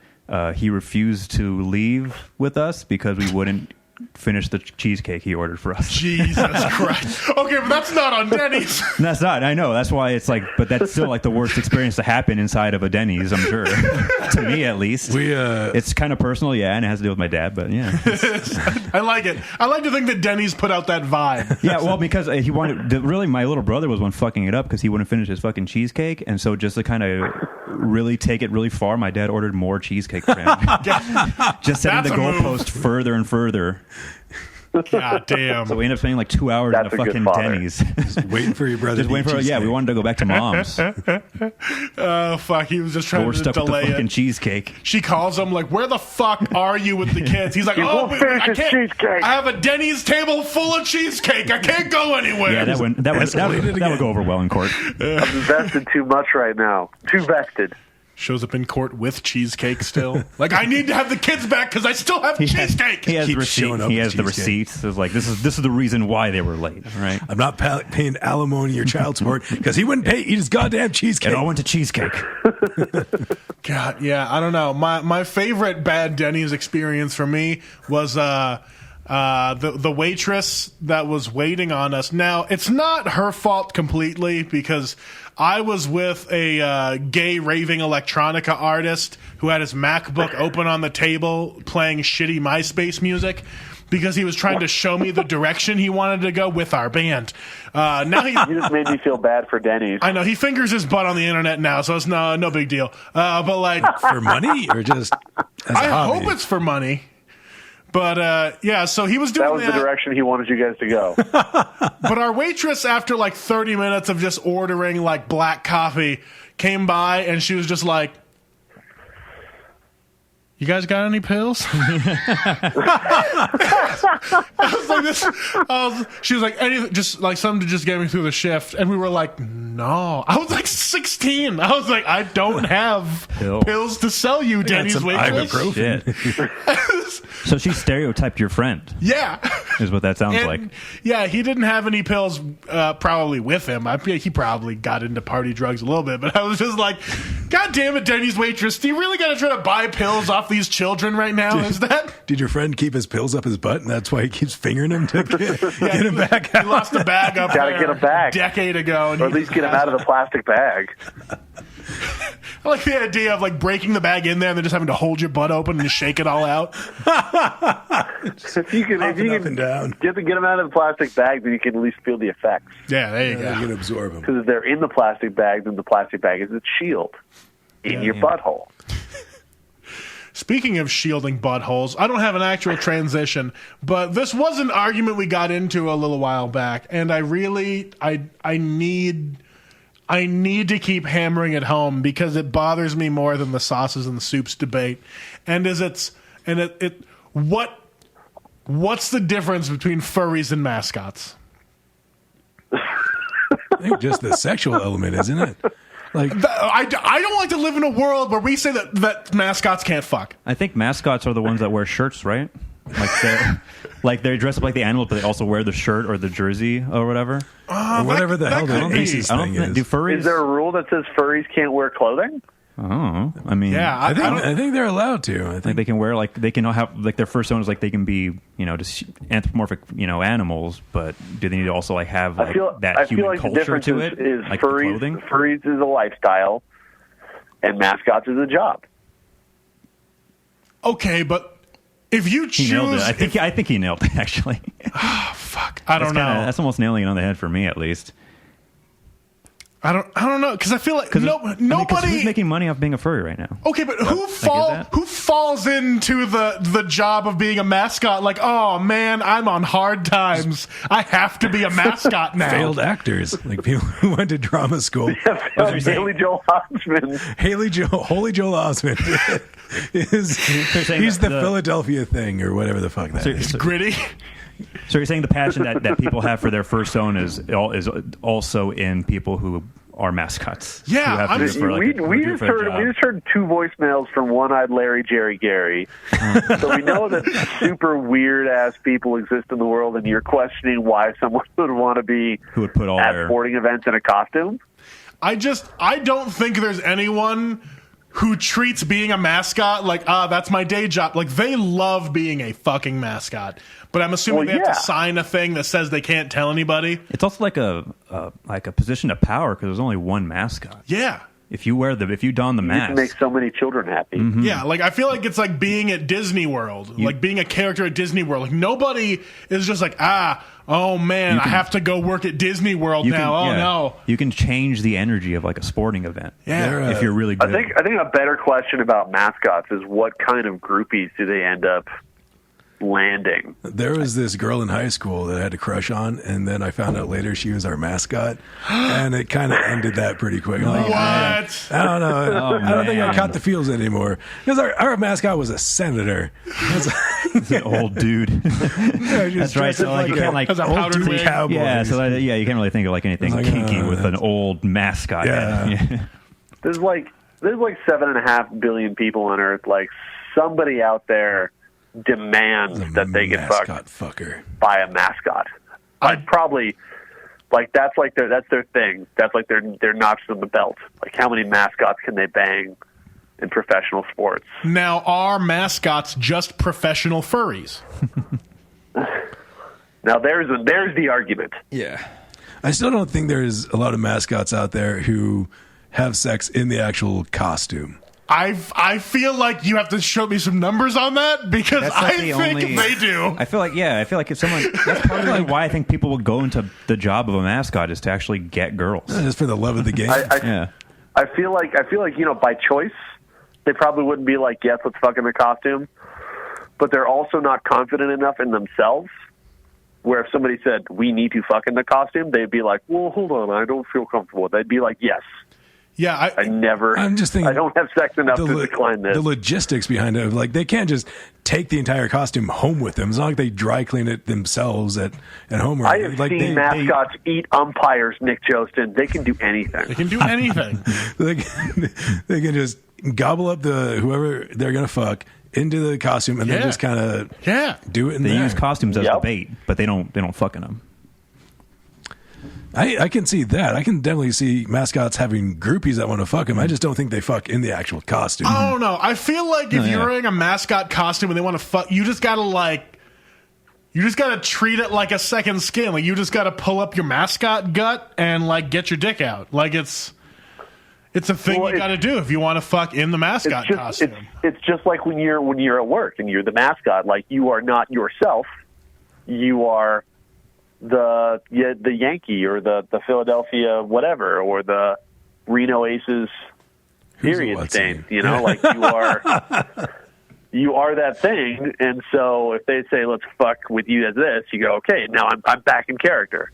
He refused to leave with us because we wouldn't finish the cheesecake he ordered for us. Jesus Christ. Okay, but that's not on Denny's. That's not. I know. That's why it's like. But that's still like the worst experience to happen inside of a Denny's. I'm sure. To me, at least. It's kind of personal, yeah, and it has to do with my dad. But yeah, I like it. I like to think that Denny's put out that vibe. Yeah, well, because he wanted. Really, my little brother was one fucking it up because he wouldn't finish his fucking cheesecake, and so just to kind of really take it really far, my dad ordered more cheesecake for him. Just setting the goalpost further and further. God damn. So we ended up spending like 2 hours in a fucking Denny's. Just waiting for your brother. Just waiting for. Yeah, we wanted to go back to mom's. Oh fuck! He was just trying We're to stuck with delay the fucking it. cheesecake. She calls him like, "Where the fuck are you with the kids?" He's like, You "Oh, won't finish I his can't. cheesecake." I have a Denny's table full of cheesecake. I can't go anywhere." Yeah, that would go over well in court. I'm invested too much right now. Too vested. Shows up in court with cheesecake still. Like, I need to have the kids back because I still have cheesecake. He has Keeps receipt. showing up He with has the cheesecake. receipts. It's like this is the reason why they were late. Right? I'm not paying alimony or child support because he wouldn't pay. Eat his goddamn cheesecake. It all went to cheesecake. God, yeah, I don't know. My favorite bad Denny's experience for me was the waitress that was waiting on us. Now, it's not her fault completely because I was with a gay raving electronica artist who had his MacBook open on the table playing shitty MySpace music because he was trying to show me the direction he wanted to go with our band. Now You just made me feel bad for Denny's. I know he fingers his butt on the internet now, so it's no big deal. But like for money or just as a I hobby? hope it's for money. But yeah, so he was doing That was the direction he wanted you guys to go. But our waitress, after like 30 minutes of just ordering like black coffee, came by and she was just like, "You guys got any pills?" I was like, she was like, "Anything, just like something to just get me through the shift." And we were like, "No." I was like 16. I was like, "I don't have pills to sell you, Denny's some waitress." ibuprofen. So she stereotyped your friend. Yeah. Is what that sounds And, like. yeah, he didn't have any pills probably with him. He probably got into party drugs a little bit, but I was just like, God damn it, Denny's waitress, do you really got to try to buy pills off these children right now? Is that? Did your friend keep his pills up his butt, and that's why he keeps fingering them to get him back out? He lost a bag up Gotta there get him back. a decade ago. And Or at least get him out of the plastic bag. I like the idea of like breaking the bag in there and then just having to hold your butt open and just shake it all out. If you can Up and down. get him out of the plastic bag, then you can at least feel the effects. Yeah, there you You go. can absorb them. Because if they're in the plastic bag, then the plastic bag is its shield in your butthole. Speaking of shielding buttholes, I don't have an actual transition, but this was an argument we got into a little while back, and I need to keep hammering it home because it bothers me more than the sauces and the soups debate. What's the difference between furries and mascots? I think just the sexual element, isn't it? Like I don't like to live in a world where we say that mascots can't fuck. I think mascots are the ones that wear shirts, right? Like they dress up like the animals, but they also wear the shirt or the jersey or whatever. or whatever the hell the Aces I don't thing think, do is. furries? Is there a rule that says furries can't wear clothing? Oh, I mean, Yeah, I think they're allowed to. I like think they can wear they can have their first one is like they can be just anthropomorphic animals, but do they need to also like have like that human like the culture difference to it, is like the furries. clothing? Furries is a lifestyle, and mascots is a job. Okay, but if you choose, He nailed it. I think he nailed it actually. fuck, I don't know. That's almost nailing it on the head for me, at least. I don't know because I feel like Because nobody. who's making money off being a furry right now? Okay, but who that. falls into the job of being a mascot? Like, oh man, I'm on hard times. I have to be a mascot now. failed actors, like people who went to drama school. Haley Joel Osment. Holy Joel Osment he's the Philadelphia thing or whatever the fuck that is. Gritty. So you're saying the passion that people have for their fursuit is also in people who are mascots? Yeah, who have to do it for, we do it just for a heard job. 2 voicemails from One-Eyed Larry, Jerry, Gary. So we know that super weird ass people exist in the world, and you're questioning why someone would want to be Who would put all at their sporting events in a costume. I don't think there's anyone who treats being a mascot like, that's my day job. Like, they love being a fucking mascot. But I'm assuming they have to sign a thing that says they can't tell anybody. It's also like a position of power because there's only one mascot. Yeah. If you don the mask, you can make so many children happy. Mm-hmm. Yeah, like I feel like it's like being at Disney World, like being a character at Disney World. Like nobody is just like, oh man, I have to go work at Disney World now. No, you can change the energy of like a sporting event. Yeah, if you're really good. I think a better question about mascots is what kind of groupies do they end up landing? There was this girl in high school that I had a crush on, and then I found out later she was our mascot, and it kind of ended that pretty quick. I'm like, what? I don't know. I don't think I caught the feels anymore because our mascot was a senator. An old dude. That's right. So like, you can't like as a old dude wig. cowboy. Yeah, so you can't really think of like anything kinky with an old mascot. Yeah. There's like 7.5 billion people on Earth. Like somebody out there demands that they get fucked by a mascot. I'd probably that's their thing. That's like their notch on the belt. Like how many mascots can they bang in professional sports? Now, are mascots just professional furries? Now there's the argument. Yeah. I still don't think there's a lot of mascots out there who have sex in the actual costume. I feel like you have to show me some numbers on that because I think they do. I feel like if someone that's probably why I think people would go into the job of a mascot is to actually get girls. Just for the love of the game. I feel like by choice they probably wouldn't be like, yes, let's fuck in the costume, but they're also not confident enough in themselves where if somebody said we need to fuck in the costume, they'd be like, well, hold on, I don't feel comfortable. They'd be like, yes. Yeah, I'm just thinking. I don't have sex enough to decline this. The logistics behind it, like they can't just take the entire costume home with them. It's not like they dry clean it themselves at home. I have seen mascots eat umpires, Nick Jostin. They can do anything. They can do anything. they can just gobble up whoever they're gonna fuck into the costume and then just kind of do it. They use costumes as the bait, but they don't fuck in them. I can see that. I can definitely see mascots having groupies that want to fuck him. I just don't think they fuck in the actual costume. I don't know. I feel like if you're wearing a mascot costume and they want to fuck, you just gotta treat it like a second skin. Like you just gotta pull up your mascot gut and like get your dick out. Like it's a thing you gotta do if you want to fuck in the mascot costume. It's just like when you're at work and you're the mascot. Like you are not yourself. You are the Yankee or the Philadelphia whatever or the Reno Aces period stain. You know, like you are that thing. And so if they say let's fuck with you as this, you go, okay, now I'm back in character.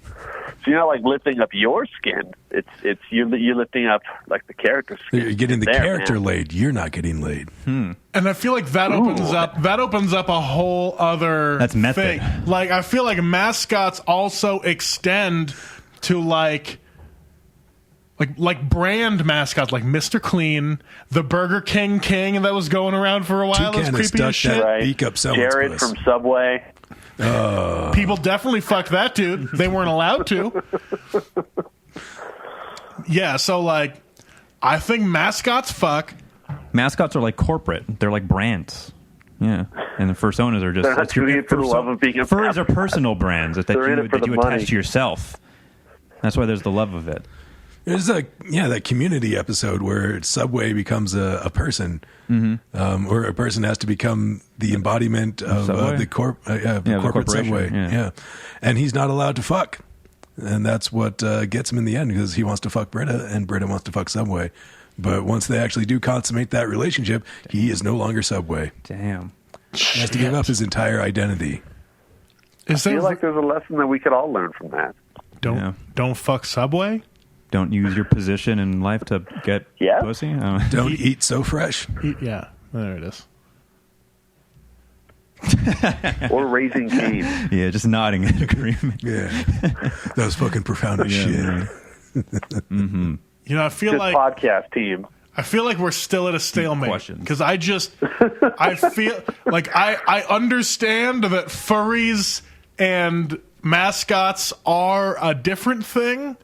So you're not like lifting up your skin. It's you're lifting up like the character skin. You're getting the character laid. You're not getting laid. And I feel like that opens up a whole other thing. Like I feel like mascots also extend to like brand mascots like Mr. Clean, the Burger King that was going around for a while. That's creepy as shit. Beak up Jared from Subway. People definitely fucked that dude. They weren't allowed to. Yeah, so like I think mascots fuck. Mascots are like corporate. They're like brands. Yeah, and the personas are just. They're not doing it for the love of being a furries are personal brands that you attach to yourself. That's why there's the love of it. There's that Community episode where Subway becomes a person, or a person has to become the embodiment of the corporate Subway. Yeah, and he's not allowed to fuck, and that's what gets him in the end because he wants to fuck Britta, and Britta wants to fuck Subway. But once they actually do consummate that relationship, he is no longer Subway. Damn, he has to give up his entire identity. I feel like there's a lesson that we could all learn from that. Don't fuck Subway. Don't use your position in life to get pussy. Don't eat so fresh. Yeah, there it is. Or Raising Cane's. Yeah, just nodding in agreement. Yeah, that was fucking profound as shit. You know, I feel Good like podcast team. I feel like we're still at a stalemate because I feel like I understand that furries and mascots are a different thing.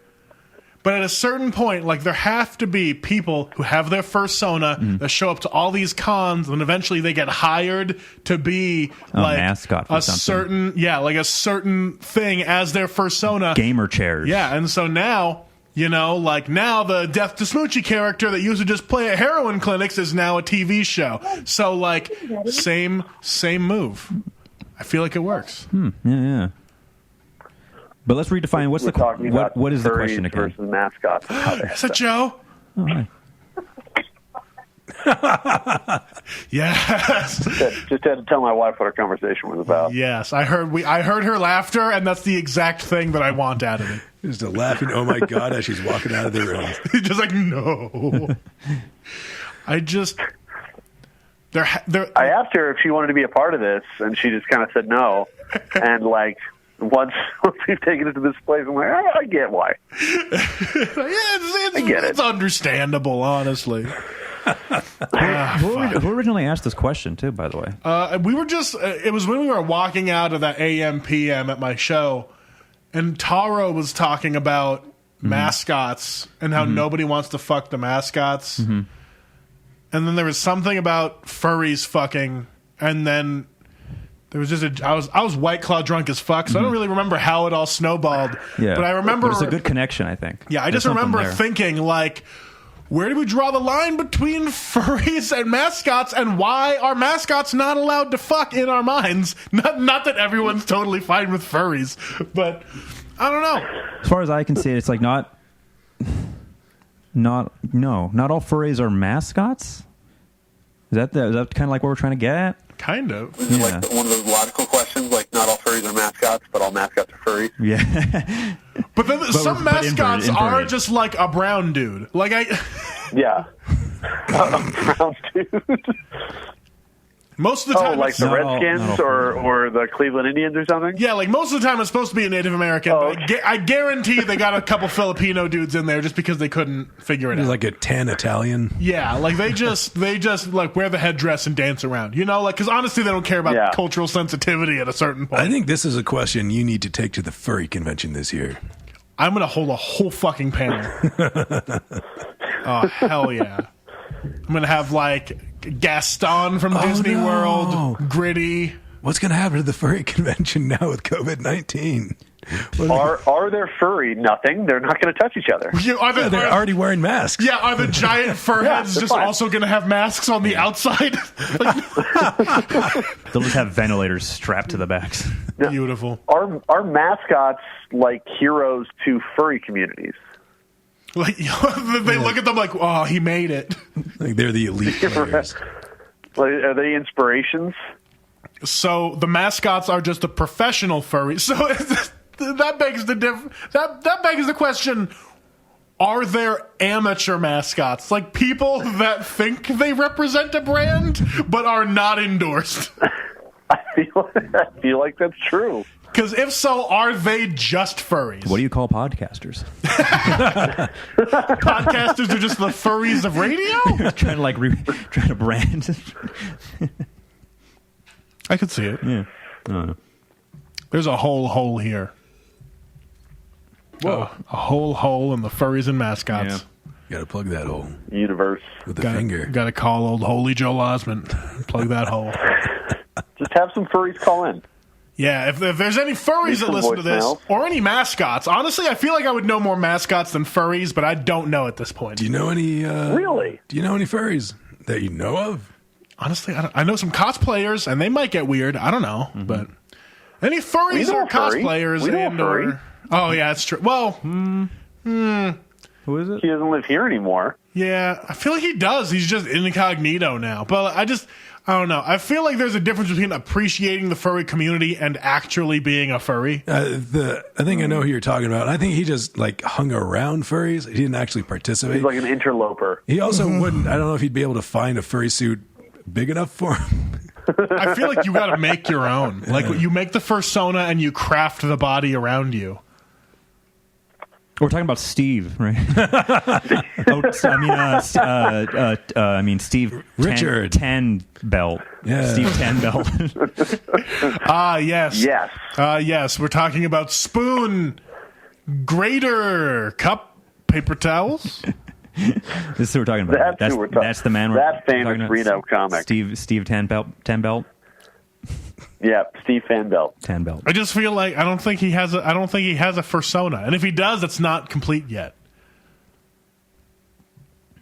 But at a certain point, like, there have to be people who have their fursona that show up to all these cons, and eventually they get hired to be A like mascot for a something. a certain thing as their fursona. Gamer chairs. Yeah, and so now, now the Death to Smoochie character that used to just play at heroin clinics is now a TV show. So, like, same move. I feel like it works. Yeah. But let's redefine. What is the question again? Versus mascots. Is that Joe? Oh, hi. Yes. Just had to tell my wife what our conversation was about. Yes, I heard her laughter, and that's the exact thing that I want out of it. Just a laughing, oh my God, as she's walking out of the room. Just like, no. I asked her if she wanted to be a part of this, and she just kind of said no. And like, once we've taken it to this place, I'm like, I get why. I get it. It's understandable, honestly. Who originally asked this question, too, by the way? We were just, it was when we were walking out of that AM PM at my show, and Taro was talking about mascots and how nobody wants to fuck the mascots. And then there was something about furries fucking, and then there was just I was White Claw drunk as fuck, so I don't really remember how it all snowballed. Yeah. But I remember There's a good connection, I think. Yeah, I just remember thinking, like, where do we draw the line between furries and mascots, and why are mascots not allowed to fuck in our minds? Not that everyone's totally fine with furries, but I don't know. As far as I can see it, it's like not all furries are mascots. Is that kind of like what we're trying to get at? Kind of. Is it like one of those logical questions, like not all furries are mascots, but all mascots are furries? Yeah. But then some mascots are just like a brown dude. Like Yeah. A brown dude. Most of the time, like the Redskins or the Cleveland Indians or something? Yeah, like most of the time it's supposed to be a Native American. But I guarantee they got a couple Filipino dudes in there just because they couldn't figure it out. Like a tan Italian. Yeah, like they just like wear the headdress and dance around. Because honestly, they don't care about cultural sensitivity at a certain point. I think this is a question you need to take to the furry convention this year. I'm going to hold a whole fucking panel. Oh, hell yeah. I'm going to have, like, Gaston from Disney World, Gritty. What's going to happen to the furry convention now with COVID-19? Are there furry? Nothing. They're not going to touch each other. They're already wearing masks. Yeah, are the giant fur heads just also going to have masks on the outside? They'll just have ventilators strapped to the backs. Beautiful. Are mascots like heroes to furry communities? Like they look at them like, oh, he made it. Like they're the elite players. Like, are they inspirations? So the mascots are just the professional furries. So that begs the question: are there amateur mascots, like people that think they represent a brand but are not endorsed? I feel like that's true. Because if so, are they just furries? What do you call podcasters? Podcasters are just the furries of radio? trying to brand. I could see it. Yeah. I don't know. There's a whole hole here. Whoa. A whole hole in the furries and mascots. Yeah. Got to plug that hole. Universe. With the finger. Got to call old Holy Joe Osment. Plug that hole. Just have some furries call in. Yeah, if there's any furries that listen to this, or any mascots, honestly, I feel like I would know more mascots than furries, but I don't know at this point. Do you know any... Really? Do you know any furries that you know of? Honestly, I know some cosplayers, and they might get weird. I don't know, but... Any furries or cosplayers? Oh, yeah, it's true. Well, who is it? He doesn't live here anymore. Yeah, I feel like he does. He's just incognito now. But I don't know. I feel like there's a difference between appreciating the furry community and actually being a furry. I think I know who you're talking about. I think he just like hung around furries. He didn't actually participate. He's like an interloper. He also wouldn't. I don't know if he'd be able to find a furry suit big enough for him. I feel like you got to make your own. Like you make the fursona and you craft the body around you. We're talking about Steve, right? Steve Richard Ten Belt. Yeah. Steve Ten Belt. Yes. Yes. Yes. We're talking about Spoon Grater Cup Paper towels? This is who we're talking about. That's who we're talking. That's the man. That we're famous talking about. Reno comic. Steve Tanbelt. Yeah, Steve Fanbelt. Tanbelt. I just feel like I don't think he has a persona, and if he does, it's not complete yet.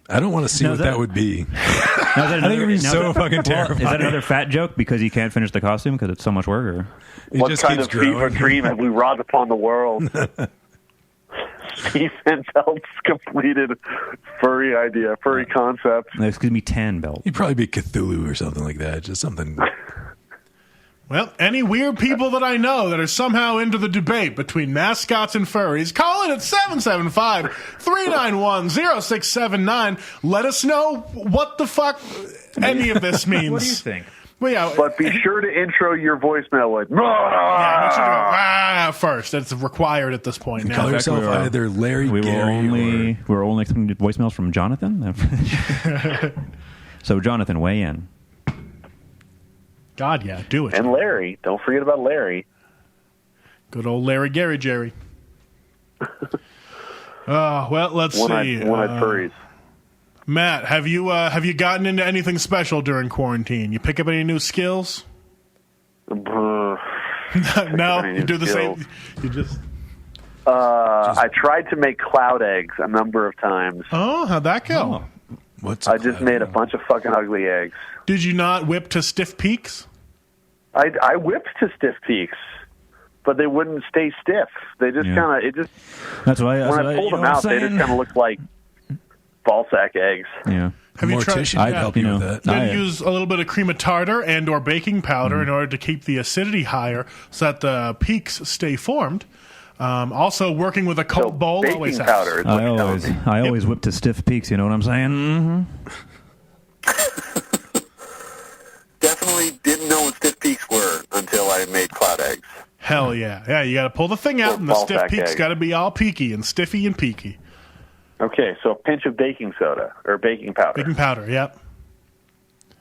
I don't want to see what that would be. I think it'd be so fucking terrifying. Is that another fat joke because he can't finish the costume because it's so much work? Or? What kind of fever dream have we wrought upon the world? Steve Fanbelt's completed furry concept. No, excuse me, Tanbelt. He'd probably be Cthulhu or something like that. Just something. Well, any weird people that I know that are somehow into the debate between mascots and furries, call in at 775-391-0679. Let us know what the fuck any of this means. What do you think? Well, yeah, But be sure to intro your voicemail with yeah, make sure to go, first. That's required at this point. Call Now. yourself either Larry, We Gary, were only expecting voicemails from Jonathan. So Jonathan, weigh in. God, yeah, do it. and Larry. Don't forget about Larry. Good old Larry Gary Jerry. Well, let's see. One-eyed furries. Matt, have you gotten into anything special during quarantine? You pick up any new skills? No, you do the skills. same. You just. I tried to make cloud eggs a number of times. Oh, how'd that go? I just made a bunch of fucking ugly eggs. Did you not whip to stiff peaks? I whipped to stiff peaks, but they wouldn't stay stiff. They just kind of That's why. When I pulled them out, they just kind of looked like ball sack eggs. Yeah. Have you tried? I'd help you with that. Then use a little bit of cream of tartar and or baking powder in order to keep the acidity higher, so that the peaks stay formed. Also, working with a cold bowl baking always helps. powder is what you're telling me. I always whip to stiff peaks. You know what I'm saying? Definitely didn't know what stiff peaks were until I made cloud eggs. Hell yeah. Yeah, you got to pull the thing out, Or and the ball stiff sack peaks egg. got to be all peaky and stiffy and peaky. Okay, so a pinch of baking soda or baking powder. Baking powder, yep.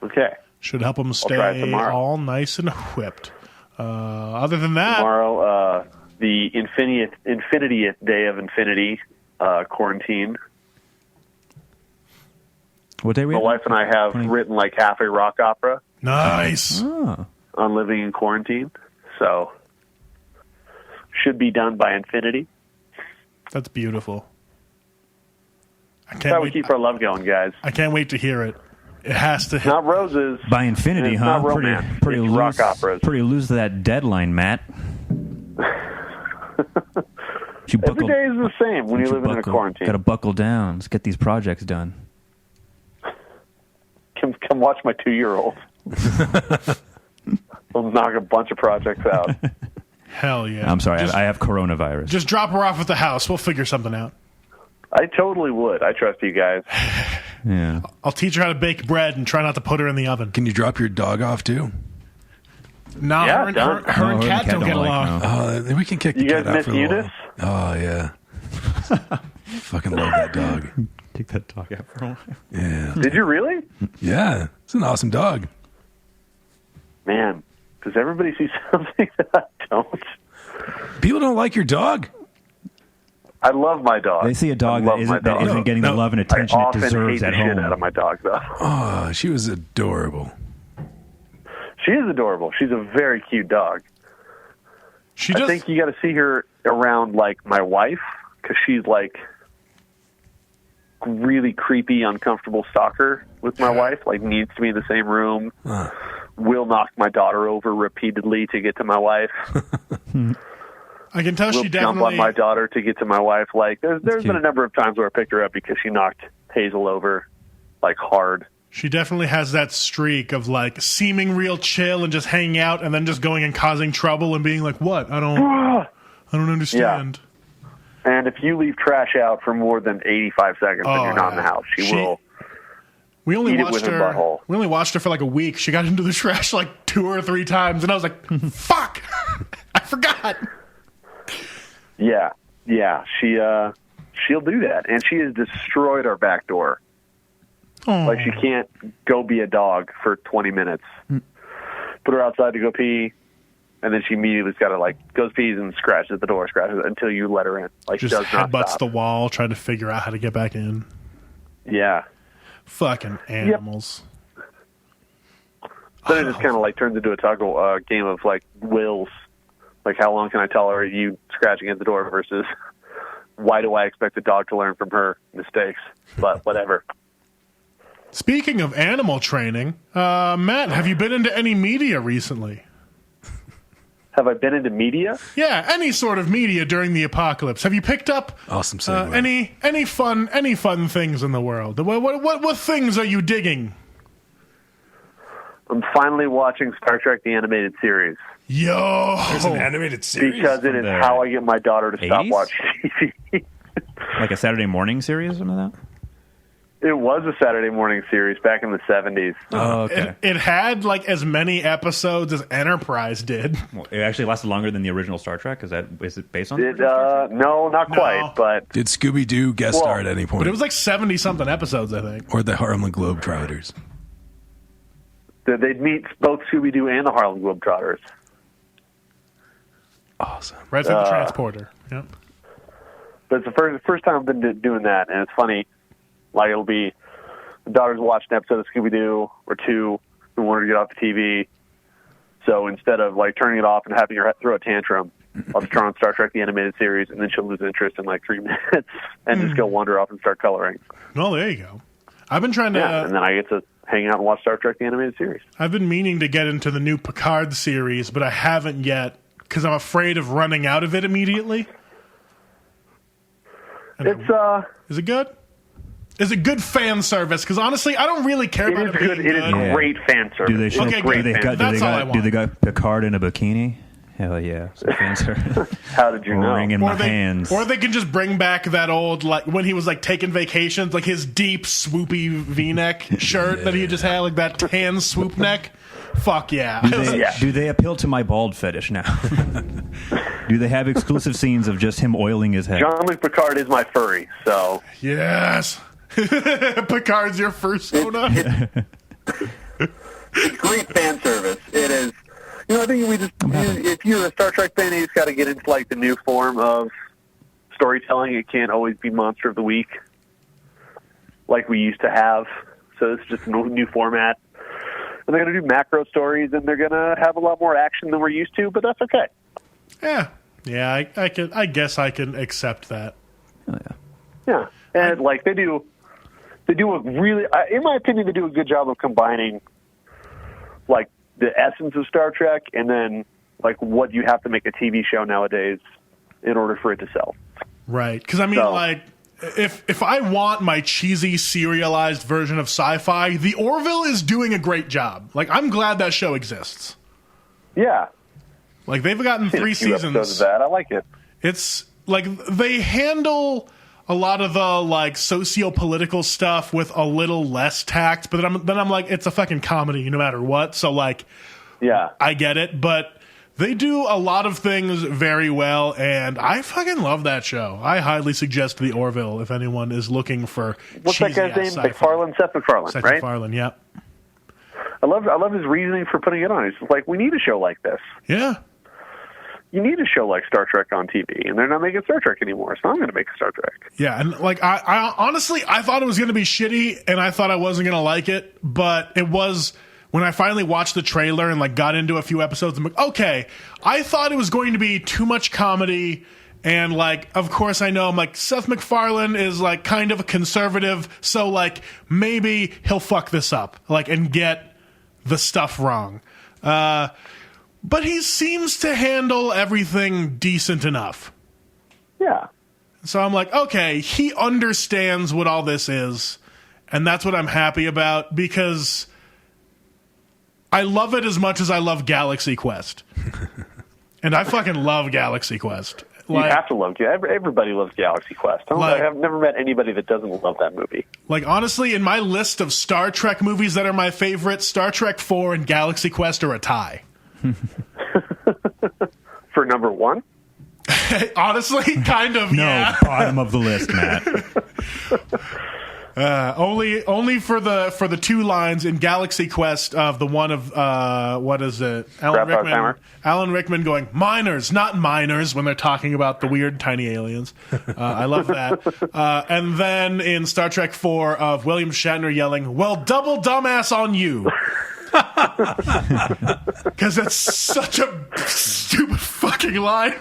Okay. Should help them try it stay tomorrow. all nice and whipped. Other than that, Tomorrow, the infinity day of infinity quarantine. What day we? My wife and I have written like half a rock opera nice. Oh. on living in quarantine. So should be done by infinity. That's beautiful. I That's can't how we wait. keep our love going, guys. I can't wait to hear it. It has to hit. Not roses. By infinity, It's huh? not romance. Pretty It's loose. rock operas. Pretty loose to that deadline, Matt. Every day is the same when you're living in a quarantine. Got to buckle down. Let's get these projects done. Come watch my 2-year-old. We'll knock a bunch of projects out. Hell yeah. I'm sorry, I have coronavirus. Just drop her off at the house. We'll figure something out. I totally would. I trust you guys. Yeah. I'll teach her how to bake bread and try not to put her in the oven. Can you drop your dog off too? No, Yeah, her and done. Cat don't get along. Then we can kick the You guys cat out miss for a little Eunice? while. Oh yeah. Fucking love that dog. Take that dog out for a while. Yeah. Did you really? Yeah. It's an awesome dog. Man, does everybody see something that I don't? People don't like your dog. I love my dog. They see a dog I love that my isn't, that dog. isn't getting the love and attention I it often deserves hate at the shit home. out of my dog, though. Oh, she was adorable. She is adorable. She's a very cute dog. I think you got to see her around like my wife because she's like really creepy, uncomfortable stalker with my wife. Like needs to be in the same room. Will knock my daughter over repeatedly to get to my wife. I can tell Will she jump definitely. on my daughter to get to my wife. Like there's been a number of times where I picked her up because she knocked Hazel over like hard. She definitely has that streak of like seeming real chill and just hanging out, and then just going and causing trouble and being like, "What? I don't understand." And if you leave trash out for more than 85 seconds and you're not in the house, she will. We only eat it watched with her her. butthole. We only watched her for like a week. She got into the trash like 2 or 3 times, and I was like, "Fuck, I forgot." Yeah, she'll do that, and she has destroyed our back door. Like she can't go be a dog for 20 minutes. Put her outside to go pee, and then she immediately got to like goes pees and scratches at the door, scratches until you let her in. Like Just does not headbutts stop. the wall, trying to figure out how to get back in. Yeah. Fucking animals. Then it just kind of like turns into a game of like wills. Like how long can I tolerate you scratching at the door versus why do I expect the dog to learn from her mistakes? But whatever. Speaking of animal training, Matt, have you been into any media recently? Have I been into media? Yeah, any sort of media during the apocalypse. Have you picked up Awesome segue. any fun things in the world? What things are you digging? I'm finally watching Star Trek the Animated Series. Yo, There's an animated series. Because it is the how I get my daughter to stop 80s? watching TV. Like a Saturday morning series or something like that? It was a Saturday morning series back in the 70s. Oh, okay. it had like as many episodes as Enterprise did. Well, it actually lasted longer than the original Star Trek. Is it based on? the It, original Star Trek? no, not No. quite, but Did Scooby-Doo guest star at any point? But it was like 70-something episodes, I think. or the Harlem Globetrotters? they'd meet both Scooby-Doo and the Harlem Globetrotters. Awesome. Right through the transporter. Yep. But it's the first time I've been doing that, and it's funny. Like, it'll be the daughter's watched an episode of Scooby-Doo or two and want her to get off the TV. So instead of, like, turning it off and having her throw a tantrum, I'll just turn on Star Trek the Animated Series, and then she'll lose interest in, like, 3 minutes and just go wander off and start coloring. Well, there you go. I've been trying to... Yeah, and then I get to hang out and watch Star Trek the Animated Series. I've been meaning to get into the new Picard series, but I haven't yet because I'm afraid of running out of it immediately. And is it good? Is it good fan service? Because honestly, I don't really care about it being good. It is Yeah. great fan service. Do they show? Okay, do good. they got? Do That's they all I got? want. Do they got Picard in a bikini? Hell yeah! Some fan service. How did you know? Ring in my they, hands. or they can just bring back that old, like, when he was, like, taking vacations, like, his deep, swoopy V-neck shirt that he just had, like, that tan swoop neck. Fuck yeah. Do they appeal to my bald fetish now? Do they have exclusive scenes of just him oiling his head? Jean-Luc Picard is my furry, so... Yes. Picard's your persona. It's great fan service. It is. You know, I think if you're a Star Trek fan, you just got to get into like the new form of storytelling. It can't always be Monster of the Week like we used to have. So it's just a new format. And they're going to do macro stories, and they're going to have a lot more action than we're used to. But that's okay. Yeah. I guess I can accept that. Oh, yeah. Yeah, and like they do a really, in my opinion, they do a good job of combining like the essence of Star Trek and then like what you have to make a TV show nowadays in order for it to sell. Right. Because I mean, like, if I want my cheesy serialized version of sci-fi, the Orville is doing a great job. Like, I'm glad that show exists. Yeah, like they've gotten Seen 3 a few seasons. episodes of that. I like it. It's like they handle a lot of the like socio-political stuff with a little less tact, but then I'm like, it's a fucking comedy no matter what. So like, yeah, I get it, but they do a lot of things very well, and I fucking love that show. I highly suggest The Orville if anyone is looking for what's that guy's name? Seth MacFarlane, Seth right? MacFarlane, yep. I love his reasoning for putting it on. It's just like, we need a show like this. Yeah. You need a show like Star Trek on TV, and they're not making Star Trek anymore, so I'm going to make Star Trek. Yeah, and like I honestly I thought it was going to be shitty, and I thought I wasn't going to like it, but it was when I finally watched the trailer and like got into a few episodes. I'm like, okay, I thought it was going to be too much comedy, and like, of course I know I'm like Seth MacFarlane is like kind of a conservative, so like maybe he'll fuck this up, like, and get the stuff wrong. But he seems to handle everything decent enough. Yeah. So I'm like, okay, he understands what all this is, and that's what I'm happy about, because I love it as much as I love Galaxy Quest. And I fucking love Galaxy Quest. Like, you have to love it. Everybody loves Galaxy Quest. I've never met anybody that doesn't love that movie. Like, honestly, in my list of Star Trek movies that are my favorite, Star Trek 4 and Galaxy Quest are a tie. For number one? Honestly, kind of, No, yeah. bottom of the list, Matt. Only for the two lines in Galaxy Quest of the one of what is it? Alan Rickman going miners, not miners, when they're talking about the weird tiny aliens. I love that. And then in Star Trek 4 of William Shatner yelling, "Well, double dumbass on you." Because that's such a stupid fucking line.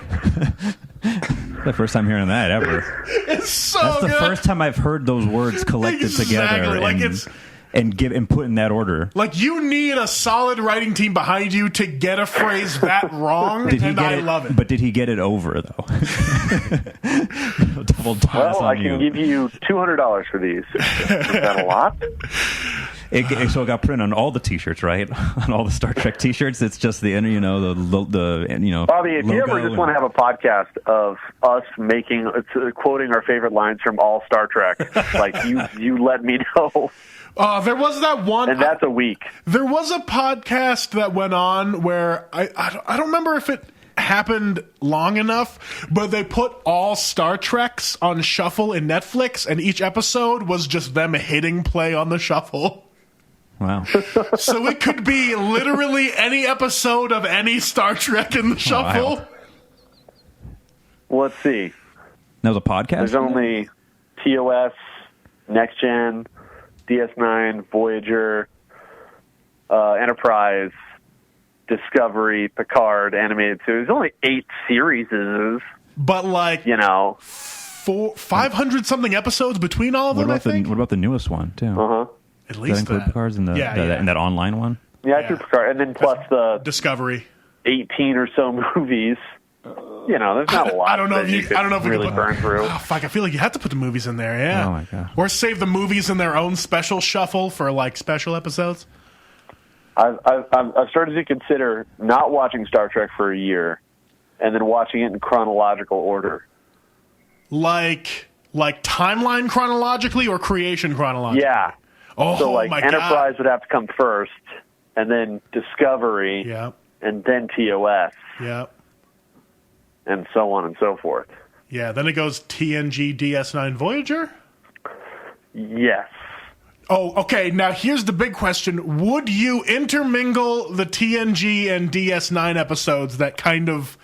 The first time hearing that ever. It's so That's the good. first time I've heard those words collected together Like and put in that order. Like, you need a solid writing team behind you to get a phrase that wrong, I love it. But did he get it over, though? Double dumbass Well, on I you. can give you $200 for these. Is that a lot? So it got printed on all the T-shirts, right? On all the Star Trek T-shirts, it's just the Bobby, if you ever just want to have a podcast of us quoting our favorite lines from all Star Trek, like you let me know. There was that one, and that's a week. There was a podcast that went on where I don't remember if it happened long enough, but they put all Star Treks on shuffle in Netflix, and each episode was just them hitting play on the shuffle. Wow. So it could be literally any episode of any Star Trek in the shuffle. Wow. Let's see. That was a podcast? There's only TOS, Next Gen, DS9, Voyager, Enterprise, Discovery, Picard, animated series. There's only 8 series. But, like, 500 something episodes between all of them, I think. What about the newest one, too? Uh-huh. At least that include Picard's in that online one? Yeah, I think Picard. And then plus the Discovery. 18 or so movies. There's not a lot. I don't know if you really can burn through. Oh, fuck! I feel like you have to put the movies in there. Yeah. Oh my god. Or save the movies in their own special shuffle for like special episodes. I've started to consider not watching Star Trek for a year, and then watching it in chronological order. Like timeline chronologically or creation chronologically? Yeah. Oh, so like my Enterprise God. would have to come first, and then Discovery, and then TOS. Yeah. And so on and so forth. Yeah, then it goes TNG, DS9, Voyager? Yes. Oh, okay, now here's the big question. Would you intermingle the TNG and DS9 episodes that kind of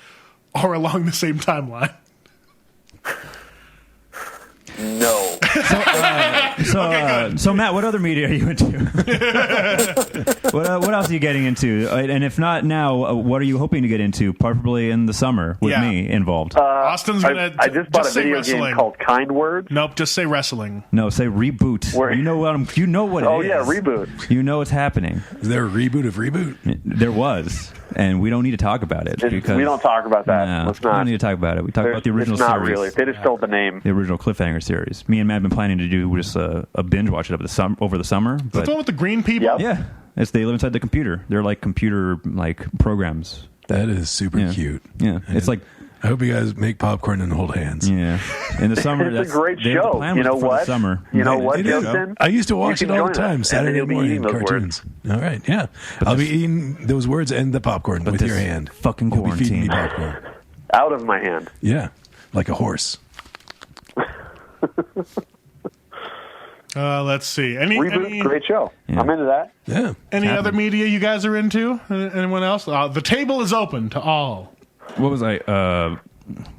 are along the same timeline? No. So Matt, what other media are you into? What else are you getting into? And if not now, what are you hoping to get into? Preferably in the summer with me involved. Austin's gonna. I just bought a say video wrestling. game called Kind Words. Nope, just say wrestling. No, say reboot. You know what it is. Oh yeah, reboot. You know what's happening. Is there a reboot of Reboot? There was, and we don't need to talk about it because we don't talk about that. No, Let's we not. don't need to talk about it. We talk about the original It's not series. really. They just stole the name. The original cliffhanger series. Me and Matt have been planning to do just a binge watch it over the summer. Is that the one with the green people? Yeah, they live inside the computer. They're like computer programs. That is super cute. Yeah, it's like. I hope you guys make popcorn and hold hands. Yeah, in the summer. It's a great show. You know what? You know what, Justin? I used to watch it all the time. Saturday morning those cartoons. All right, yeah. I'll be eating those words and the popcorn with your hand. Fucking You'll be feeding me quarantine. popcorn. Out of my hand. Yeah, like a horse. Let's see. Reboot, great show. I'm into that. Yeah. Any other media you guys are into? Anyone else? The table is open to all. What was I?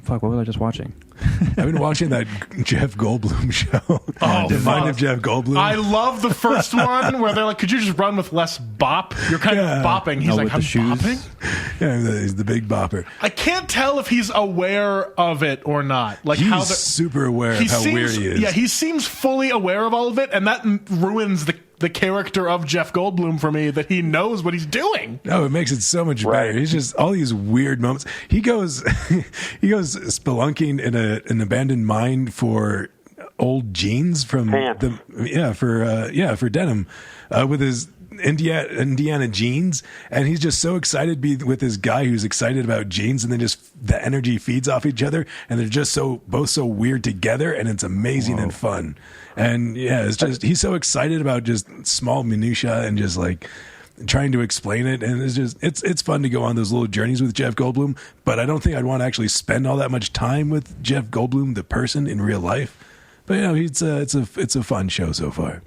What was I just watching? I've been watching that Jeff Goldblum show. Oh, The Mind of Jeff Goldblum. I love the first one where they're like, "Could you just run with less bop?" You're kind of bopping. He's like, with "I'm the shoes. bopping." Yeah, he's the big bopper. I can't tell if he's aware of it or not. Like He's how super aware of how weird he is. Yeah, he seems fully aware of all of it, and that ruins the character of Jeff Goldblum for me. That he knows what he's doing. No, it makes it so much better. He's just all these weird moments. He goes spelunking in an abandoned mine for old jeans from for denim with his Indiana jeans, and he's just so excited to be with this guy who's excited about jeans, and then just the energy feeds off each other, and they're just both so weird together, and it's amazing and fun. And yeah, it's just he's so excited about just small minutia and just like trying to explain it, and it's fun to go on those little journeys with Jeff Goldblum. But I don't think I'd want to actually spend all that much time with Jeff Goldblum, the person, in real life. But it's a fun show so far.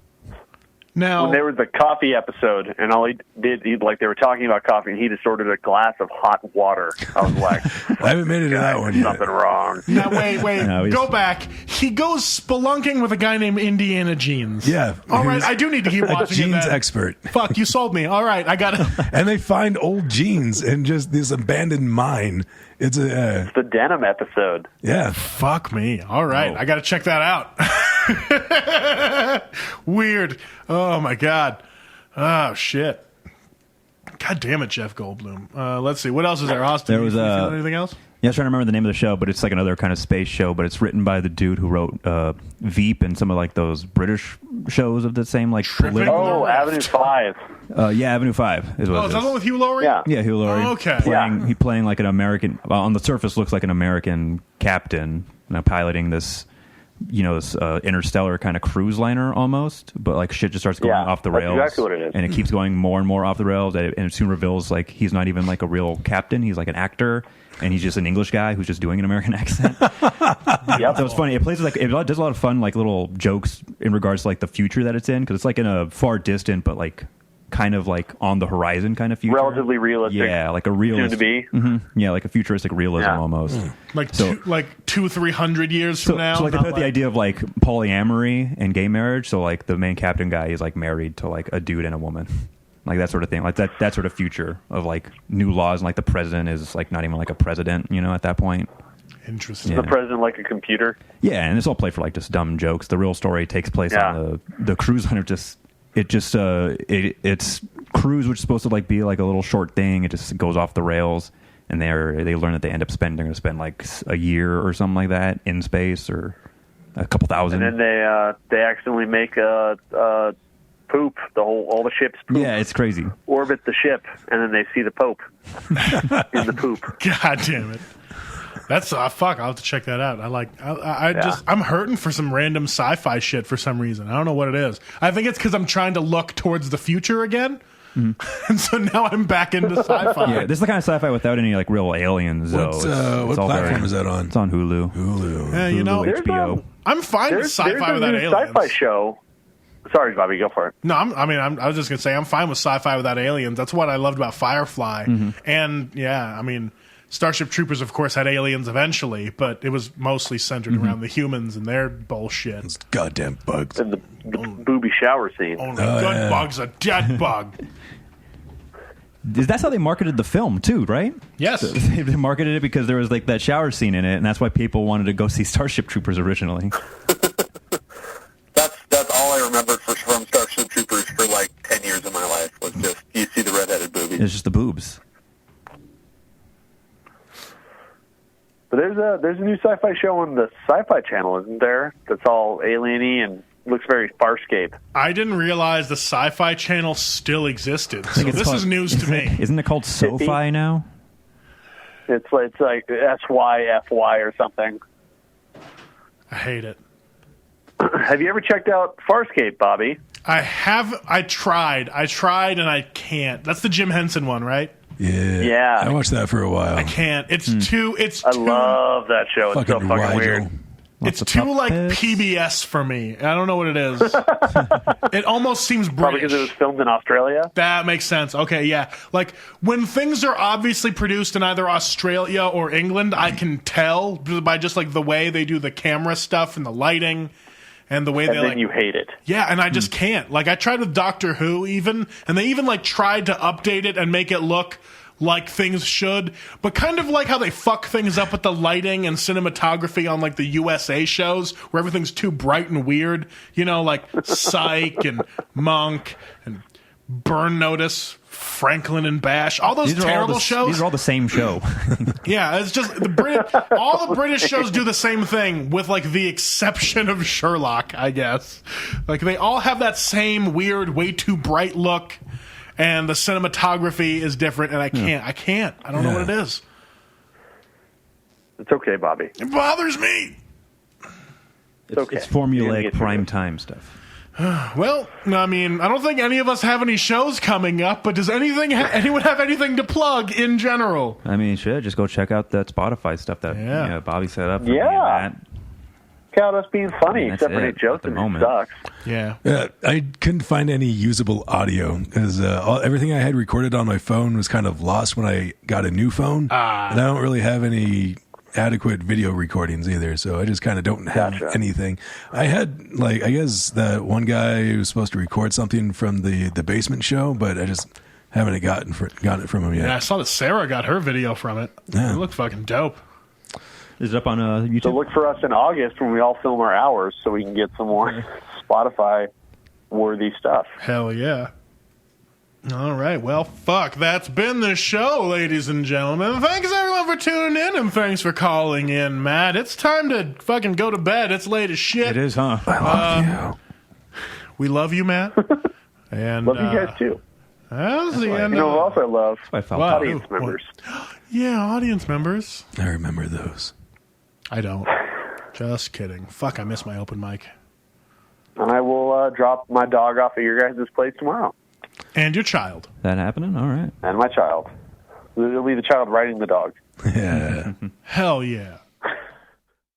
Now, when there was the coffee episode, and all he did, they were talking about coffee, and he just ordered a glass of hot water. I was like, I haven't made it to that one yet. Something wrong. now wait, No, go back. He goes spelunking with a guy named Indiana Jeans. Yeah. All right, I do need to keep A watching jeans it. expert. Fuck, you sold me. All right, I got it. And they find old jeans in just this abandoned mine. It's The denim episode. yeah. Fuck me. All right, I got to check that out. Weird. Oh my god. Oh shit. God damn it, Jeff Goldblum. Let's see. What else is there, Austin? There was, you feeling anything else? Yeah, I was trying to remember the name of the show, but it's like another kind of space show, but it's written by the dude who wrote Veep and some of like those British shows of the same like political. Oh, Avenue 5. Yeah, Avenue 5 is what Oh, it is that is. the one with Hugh Laurie? Yeah. Yeah, Hugh Laurie. Oh, okay. He playing like an American. On the surface, looks like an American captain, piloting this, this interstellar kind of cruise liner almost. But like shit just starts going off the that's rails, exactly what it is. and it keeps going more and more off the rails. And it soon reveals like he's not even like a real captain; he's like an actor, and he's just an English guy who's just doing an American accent. Yep. So it's funny. It plays like it does a lot of fun like little jokes in regards to like the future that it's in, because it's like in a far distant but like kind of like on the horizon kind of future. Relatively realistic. Yeah, like a realistic. Soon to be. Yeah, like a futuristic realism Yeah. almost. Like So- 200-300 years from now. So like they not put the idea of like polyamory and gay marriage. So like the main captain guy is like married to like a dude and a woman. Like that sort of thing. Like that sort of future of like new laws, and like the president is like not even like a president, at that point. Interesting. Yeah. The president like a computer. Yeah, and it's all played for like just dumb jokes. The real story takes place on the cruise liner. It's cruise, which is supposed to like be like a little short thing. It just goes off the rails, and they learn that they end up they're going to spend like a year or something like that in space, or a couple thousand. And then they accidentally make poop. All the ships poop. Yeah, it's crazy. Orbit the ship, and then they see the Pope in the poop. God damn it. That's fuck. I'll have to check that out. I'm hurting for some random sci-fi shit for some reason. I don't know what it is. I think it's because I'm trying to look towards the future again, and so now I'm back into sci-fi. Yeah, this is the kind of sci-fi without any like real aliens. Though. What all platform is that on? It's on Hulu. Hulu. Yeah, Hulu, HBO. I'm fine with sci-fi without There's a new aliens. sci-fi show. Sorry, Bobby, go for it. No, I was just gonna say I'm fine with sci-fi without aliens. That's what I loved about Firefly, and Starship Troopers, of course, had aliens eventually, but it was mostly centered around the humans and their bullshit. It's goddamn bugs. And the booby shower scene. Only good bug's a dead bug. That's how they marketed the film too, right? Yes. They marketed it because there was like that shower scene in it, and that's why people wanted to go see Starship Troopers originally. That's all I remember from Starship Troopers for like 10 years of my life was just you see the redheaded boobies. It's just the boobs. But there's a new sci-fi show on the Sci-Fi Channel, isn't there? That's all alien-y and looks very Farscape. I didn't realize the Sci-Fi Channel still existed. So this is news to me. Isn't it called SoFi now? It's like SYFY or something. I hate it. Have you ever checked out Farscape, Bobby? I have. I tried, and I can't. That's the Jim Henson one, right? Yeah. I watched that for a while. I can't. It's too. I love that show. It's so fucking Rigel. weird. It's too like PBS for me. I don't know what it is. It almost seems Probably British. because it was filmed in Australia. That makes sense. Okay, yeah. Like when things are obviously produced in either Australia or England, I can tell by just like the way they do the camera stuff and the lighting and the way And they then like. you hate it. Yeah, and I just can't. Like I tried with Doctor Who even, and they even like tried to update it and make it look like things should, but kind of like how they fuck things up with the lighting and cinematography on like the USA shows where everything's too bright and weird, like Psych and Monk and Burn Notice, Franklin and Bash, all those terrible shows. These are all the same show. Yeah, it's just all the British shows do the same thing with like the exception of Sherlock, I guess. Like they all have that same weird, way too bright look. And the cinematography is different, and I can't. I don't know what it is. It's okay, Bobby. It bothers me. It's okay. It's You're gonna formulaic get through prime it. time stuff. Well, I mean, I don't think any of us have any shows coming up, but does anyone have anything to plug in general? I mean, just go check out that Spotify stuff that Bobby set up. For me and Yeah. Matt. count us being funny, That's except for it Nick Joseph, at the who moment. sucks. Yeah. I couldn't find any usable audio because everything I had recorded on my phone was kind of lost when I got a new phone. And I don't really have any adequate video recordings either, so I just kind of don't have anything. I had, like, I guess that one guy who was supposed to record something from the basement show, but I just haven't gotten it from him yet. Yeah, I saw that Sarah got her video from it. Yeah. It looked fucking dope. Is it up on YouTube? So look for us in August when we all film our hours so we can get some more Spotify-worthy stuff. Hell yeah. All right, well, fuck. That's been the show, ladies and gentlemen. Thanks, everyone, for tuning in, and thanks for calling in, Matt. It's time to fucking go to bed. It's late as shit. It is, huh? I love you. We love you, Matt. And Love you guys, too. That's the You end know who of... else I love? I felt Wow. Audience What? members. Yeah, audience members. I remember those. I don't. Just kidding. Fuck, I miss my open mic. And I will drop my dog off at your guys' place tomorrow. And your child. That happening? All right. And my child. It'll be the child riding the dog. Yeah. Hell yeah.